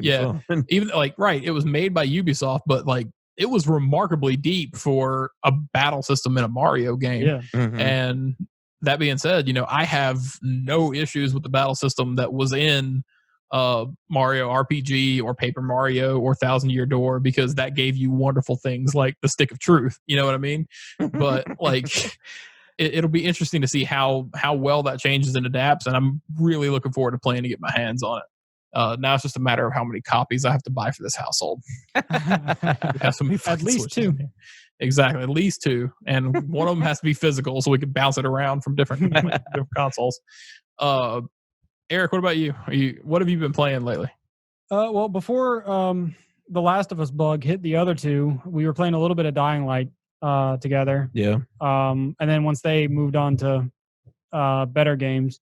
even like it was made by Ubisoft, but like it was remarkably deep for a battle system in a Mario game. Yeah. Mm-hmm. And that being said, I have no issues with the battle system that was in Mario RPG or Paper Mario or 1,000-Year Door, because that gave you wonderful things like the Stick of Truth. You know what I mean? But like it'll be interesting to see how well that changes and adapts, and I'm really looking forward to playing to get my hands on it. Now it's just a matter of how many copies I have to buy for this household. Have so many at least 2. Exactly, at least 2, and one of them has to be physical so we can bounce it around from different consoles. Eric, what about you? What have you been playing lately? Well, before The Last of Us bug hit the other two, we were playing a little bit of Dying Light together. Yeah. And then once they moved on to better games,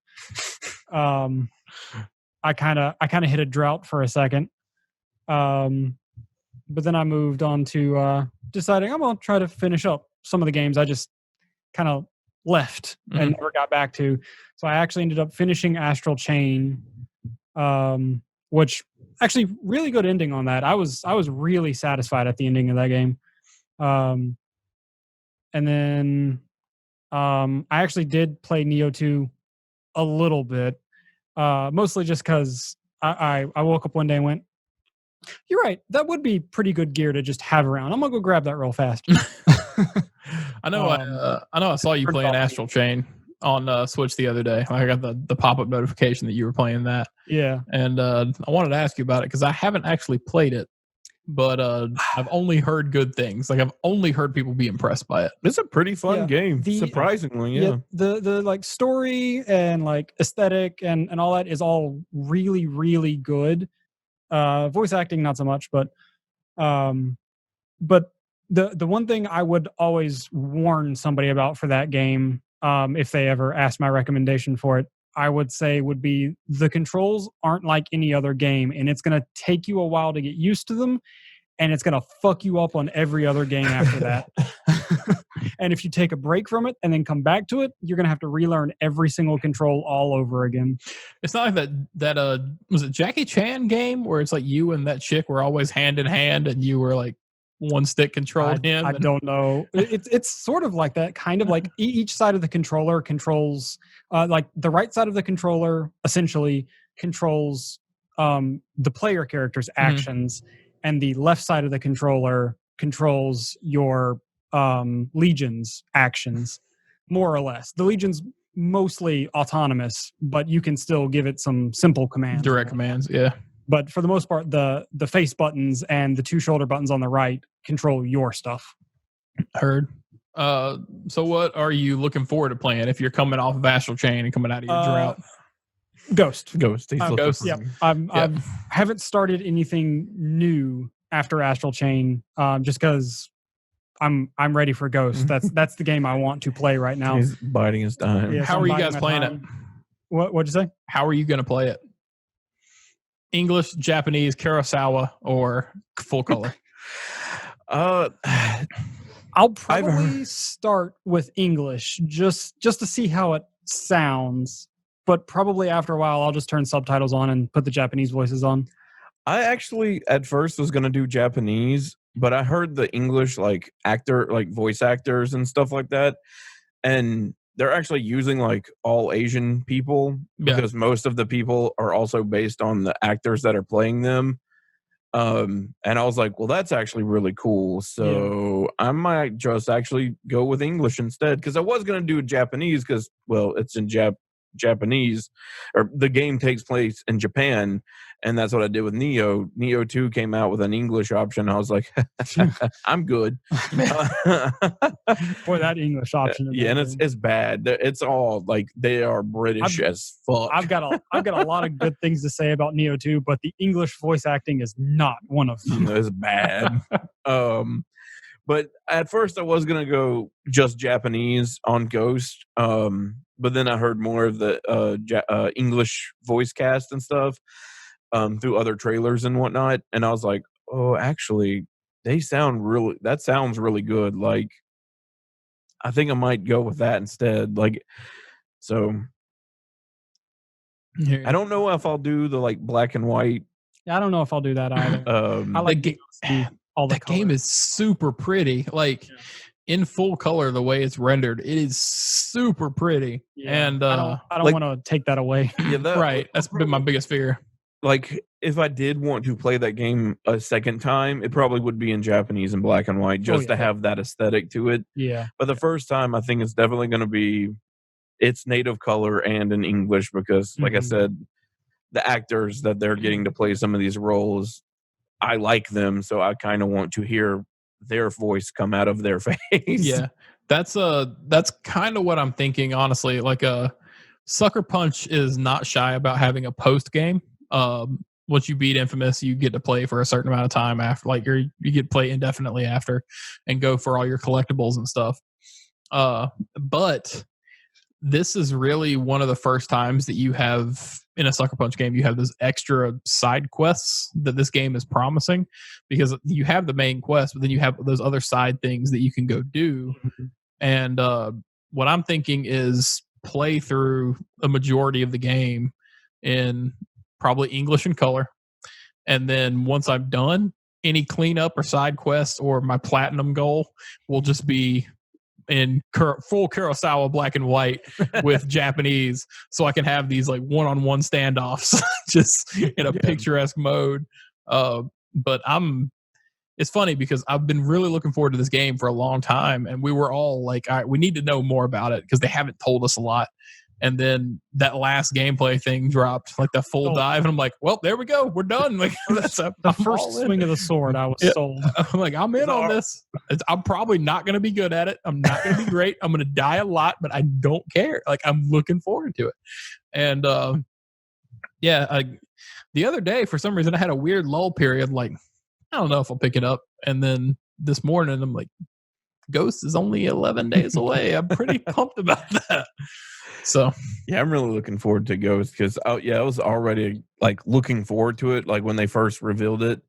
I kind of hit a drought for a second. But then I moved on to deciding I'm going to try to finish up some of the games I just kind of left and never got back to. So I actually ended up finishing Astral Chain, which actually really good ending on that. I was really satisfied at the ending of that game. And then I actually did play Neo 2 a little bit, mostly just because I woke up one day and went, you're right, that would be pretty good gear to just have around. I'm gonna go grab that real fast. I know I saw you playing Astral Chain on Switch the other day. I got the pop-up notification that you were playing that. Yeah. And I wanted to ask you about it because I haven't actually played it, but I've only heard good things. Like I've only heard people be impressed by it. It's a pretty fun game, surprisingly. Yeah. The like story and like aesthetic and all that is all really, really good. Voice acting, not so much, but but the one thing I would always warn somebody about for that game, if they ever ask my recommendation for it, I would say would be the controls aren't like any other game, and it's going to take you a while to get used to them, and it's going to fuck you up on every other game after that. And if you take a break from it and then come back to it, you're going to have to relearn every single control all over again. It's not like that was it Jackie Chan game where it's like you and that chick were always hand in hand and you were like one stick controlled him? I don't know. It's sort of like that, kind of like each side of the controller controls, like the right side of the controller essentially controls the player character's actions, and the left side of the controller controls your Legion's actions, more or less. The Legion's mostly autonomous, but you can still give it some simple commands. Direct commands, yeah. But for the most part, the face buttons and the two shoulder buttons on the right control your stuff. Heard. So what are you looking forward to playing if you're coming off of Astral Chain and coming out of your drought? Ghost. Ghost. Yeah. I haven't started anything new after Astral Chain, just because I'm ready for Ghost. That's the game I want to play right now. He's biding his time. Yeah, How are you guys playing it? What'd you say? How are you going to play it? English, Japanese, Kurosawa, or full color? I'll probably start with English just to see how it sounds. But probably after a while, I'll just turn subtitles on and put the Japanese voices on. I actually at first was gonna do Japanese, but I heard the English voice actors and stuff like that, and they're actually using like all Asian people because most of the people are also based on the actors that are playing them. And I was like, well, that's actually really cool. So I might just actually go with English instead, because I was going to do Japanese because, well, it's in Japanese, or the game takes place in Japan, and that's what I did with Neo. Neo 2 came out with an English option. I was like, I'm good. Boy, that English option. Yeah, and it's bad. It's all like they are British as fuck. I've got a lot of good things to say about Neo 2, but the English voice acting is not one of them. It's bad. But at first I was gonna go just Japanese on Ghost. But then I heard more of the English voice cast and stuff through other trailers and whatnot, and I was like, oh, actually, that sounds really good. Like, I think I might go with that instead. Like, so I don't know if I'll do the like black and white. I don't know if I'll do that either. I like all the that game is super pretty. Like, in full color, the way it's rendered, it is super pretty. Yeah, and I don't want to take that away. Yeah, right. That's been my biggest fear. Like, if I did want to play that game a second time, it probably would be in Japanese and black and white, just to have that aesthetic to it. Yeah. But the first time, I think it's definitely going to be its native color and in English, because, like I said, the actors that they're getting to play some of these roles, I like them, so I kind of want to hear their voice come out of their face. Yeah, that's kind of what I'm thinking, honestly. Like, Sucker Punch is not shy about having a post game. Once you beat Infamous, you get to play for a certain amount of time after, like, you get to play indefinitely after and go for all your collectibles and stuff. But this is really one of the first times that you have in a Sucker Punch game, you have those extra side quests that this game is promising, because you have the main quest, but then you have those other side things that you can go do. And what I'm thinking is play through a majority of the game in probably English and color. And then once I'm done, any cleanup or side quests or my platinum goal will just be in full Kurosawa black and white with Japanese, so I can have these like one-on-one standoffs just in a picturesque mode. But it's funny because I've been really looking forward to this game for a long time, and we were all like, we need to know more about it because they haven't told us a lot. And then that last gameplay thing dropped, like the full dive, and I'm like, well, there we go, we're done. Like, the first swing of the sword, I was sold. I'm like, I'm in on this. I'm probably not going to be good at it. I'm not going to be great. I'm going to die a lot, but I don't care. Like, I'm looking forward to it. And the other day, for some reason, I had a weird lull period. Like, I don't know if I'll pick it up. And then this morning. I'm like, Ghost is only 11 days away. I'm pretty pumped about that. So yeah, I'm really looking forward to Ghost because I was already like looking forward to it. Like when they first revealed it,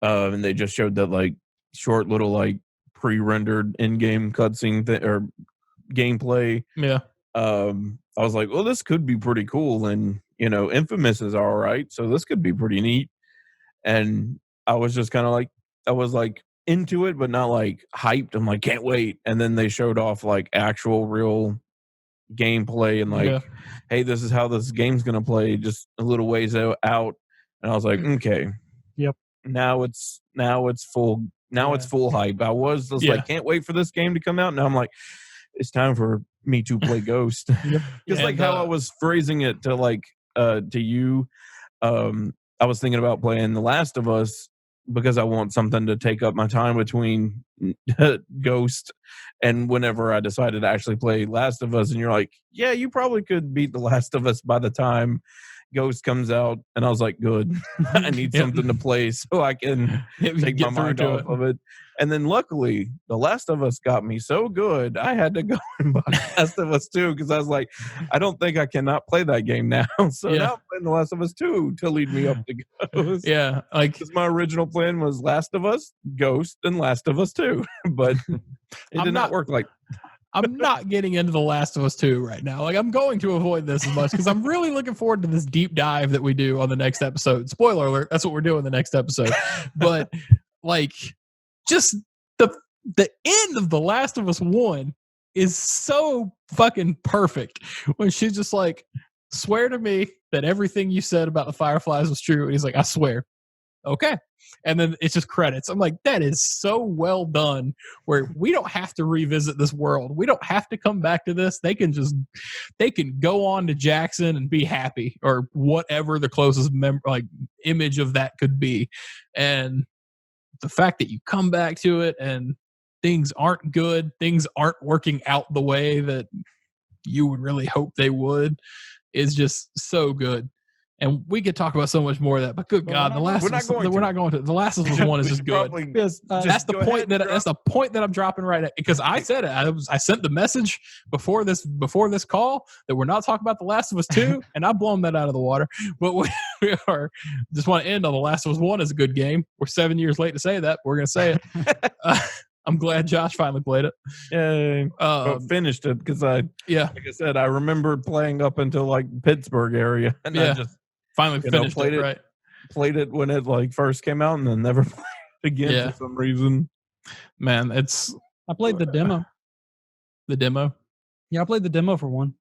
and they just showed that like short little like pre-rendered in-game cutscene or gameplay. Yeah. I was like, well, this could be pretty cool, and Infamous is all right, so this could be pretty neat. And I was just kind of like, I was like into it, but not like hyped. I'm like, can't wait. And then they showed off like actual real gameplay and like, hey, this is how this game's gonna play, just a little ways out. And I was like, okay, yep. Now it's full. Now it's full hype. I was just like, can't wait for this game to come out. Now I'm like, it's time for me to play Ghost. Just like how I was phrasing it to like to you. I was thinking about playing The Last of Us because I want something to take up my time between Ghost and whenever I decided to actually play Last of Us. And you're like, yeah, you probably could beat The Last of Us by the time Ghost comes out. And I was like, good. I need something to play so I can take my mind off of it. And then luckily, The Last of Us got me so good, I had to go and buy Last of Us 2 because I was like, I don't think I cannot play that game now. So now I'm playing The Last of Us 2 to lead me up to Ghost. Yeah. Like, because my original plan was Last of Us, Ghost, and Last of Us 2. But it did not work like I'm not getting into The Last of Us 2 right now. Like, I'm going to avoid this as much because I'm really looking forward to this deep dive that we do on the next episode. Spoiler alert, that's what we're doing the next episode. But like, just the end of The Last of Us 1 is so fucking perfect when she's just like, swear to me that everything you said about the Fireflies was true. And he's like, I swear. Okay. And then it's just credits. I'm like, that is so well done where we don't have to revisit this world. We don't have to come back to this. They can go on to Jackson and be happy or whatever the closest image of that could be. And the fact that you come back to it and things aren't good, things aren't working out the way that you would really hope they would is just so good. And we could talk about so much more of that, but good God, we're not going to. The Last of Us 1 is just good. That's the point that I'm dropping right now because I said it. I sent the message before this call that we're not talking about The Last of Us 2, and I've blown that out of the water. But we are just want to end on The Last of Us 1 is a good game. We're 7 years late to say that. But we're going to say it. I'm glad Josh finally played it. Yeah, finished it because like I said, I remember playing up until like Pittsburgh area, and I just finally finished played it. Right, played it when it like first came out, and then never played it again for some reason. Man, I played the demo. The demo? Yeah, I played the demo for one.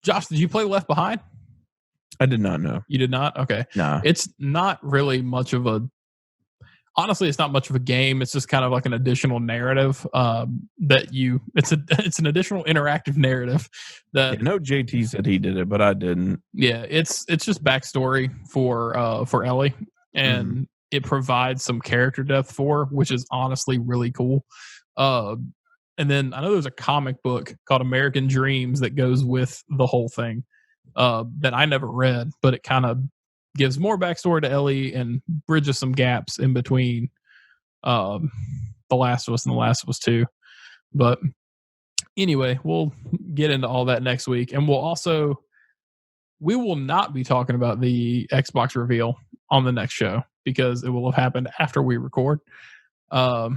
Josh, did you play Left Behind? I did not know. You did not? Okay. No. It's not really much of a. Honestly, it's not much of a game. It's just kind of like an additional narrative it's an additional interactive narrative that. I know JT said he did it, but I didn't. Yeah, it's just backstory for Ellie, and it provides some character depth for her, which is honestly really cool. And then I know there's a comic book called American Dreams that goes with the whole thing that I never read, but it kind of gives more backstory to Ellie and bridges some gaps in between The Last of Us and The Last of Us 2. But anyway, we'll get into all that next week. And we will not be talking about the Xbox reveal on the next show because it will have happened after we record. But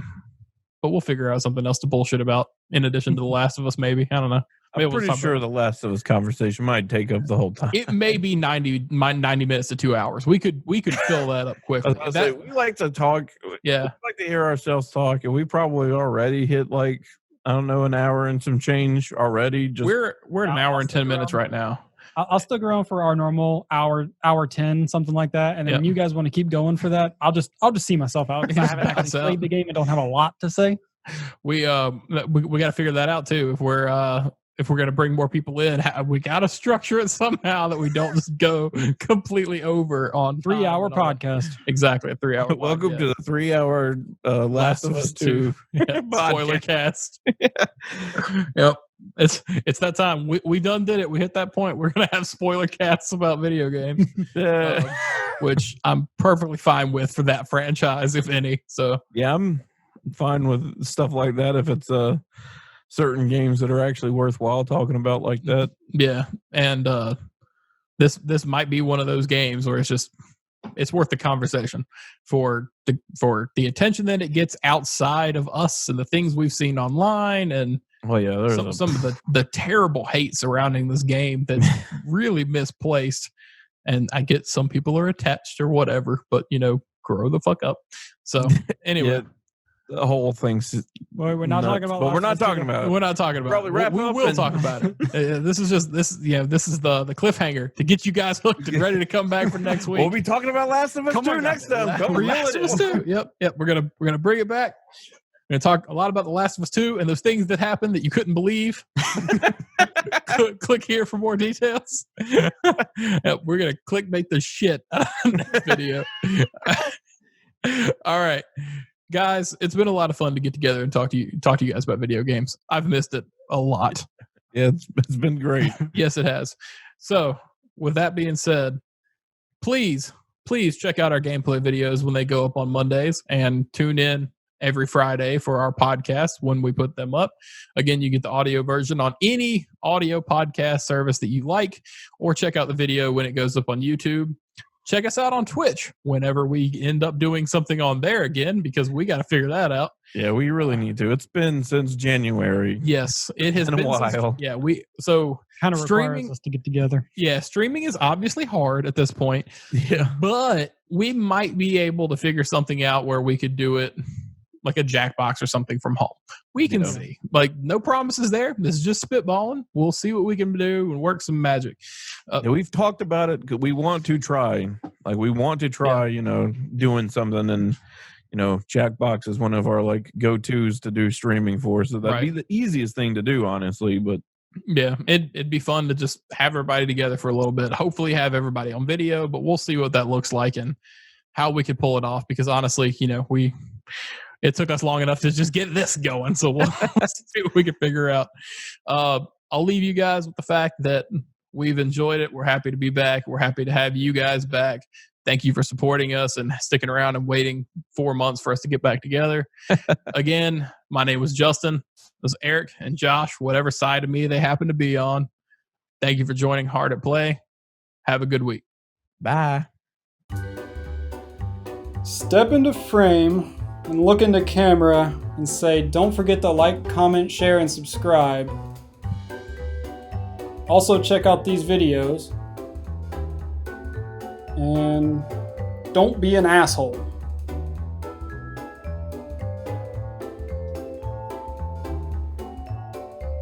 we'll figure out something else to bullshit about in addition to The Last of Us, maybe. I don't know. I'm pretty sure The Last of Us conversto might take up the whole time. It may be 90 minutes to 2 hours. We could fill that up quickly. We like to talk. Yeah. We like to hear ourselves talk, and we probably already hit like, I don't know, an hour and some change already. Just we're at an hour and 10 minutes right now. I'll stick around for our normal hour 10, something like that. And then when you guys want to keep going for that, I'll just see myself out because I haven't actually played the game and don't have a lot to say. We got to figure that out too. If we're going to bring more people in, we got to structure it somehow that we don't just go completely over on 3 hour podcast. Exactly. A 3 hour. Welcome to the 3 hour Last of Us 2 spoiler cast. Yep. It's that time. We done did it. We hit that point. We're going to have spoiler casts about video games, which I'm perfectly fine with for that franchise, if any. So yeah, fine with stuff like that if it's certain games that are actually worthwhile talking about like that. Yeah, and this might be one of those games where it's worth the conversation for the attention that it gets outside of us and the things we've seen online, and well, yeah, there's some of the terrible hate surrounding this game that's really misplaced. And I get some people are attached or whatever, but grow the fuck up. So anyway. Yeah. The whole thing's we're not talking about. But we're not talking about it. We're not talking about Probably it. wrap We up will and- talk about it. This is the cliffhanger to get you guys hooked and ready to come back for next week. We'll be talking about Last of Us Come 2 on, next guys. time. Come reel Last it of Us in. 2. Yep. We're gonna bring it back. We're gonna talk a lot about The Last of Us 2 and those things that happened that you couldn't believe. Click here for more details. Yep, we're gonna clickbait the shit out of the next video. All right, guys, it's been a lot of fun to get together and talk to you guys about video games. I've missed it a lot. Yeah, it's been great. Yes, it has. So, with that being said, please check out our gameplay videos when they go up on Mondays, and tune in every Friday for our podcast when we put them up. Again, you get the audio version on any audio podcast service that you like, or check out the video when it goes up on YouTube. Check us out on Twitch whenever we end up doing something on there again, because we got to figure that out. Yeah, we really need to. It's been since January. Yes, it has Been a been while. Kind of requires us to get together. Yeah, streaming is obviously hard at this point. Yeah. But we might be able to figure something out where we could do it like a Jackbox or something from home. We can see. Like, no promises there. This is just spitballing. We'll see what we can do and work some magic. Yeah, we've talked about it. We want to try. Like, we want to try, doing something. And, Jackbox is one of our, go-tos to do streaming for. So that'd be the easiest thing to do, honestly. But yeah, it'd be fun to just have everybody together for a little bit. Hopefully have everybody on video, but we'll see what that looks like and how we could pull it off. Because honestly, it took us long enough to just get this going. So we'll see what we can figure out. I'll leave you guys with the fact that we've enjoyed it. We're happy to be back. We're happy to have you guys back. Thank you for supporting us and sticking around and waiting 4 months for us to get back together. Again, my name was Justin. It was Eric and Josh, whatever side of me they happen to be on. Thank you for joining Hard at Play. Have a good week. bye. Step into frame and look into camera and say, don't forget to like, comment, share, and subscribe. Also check out these videos. And don't be an asshole.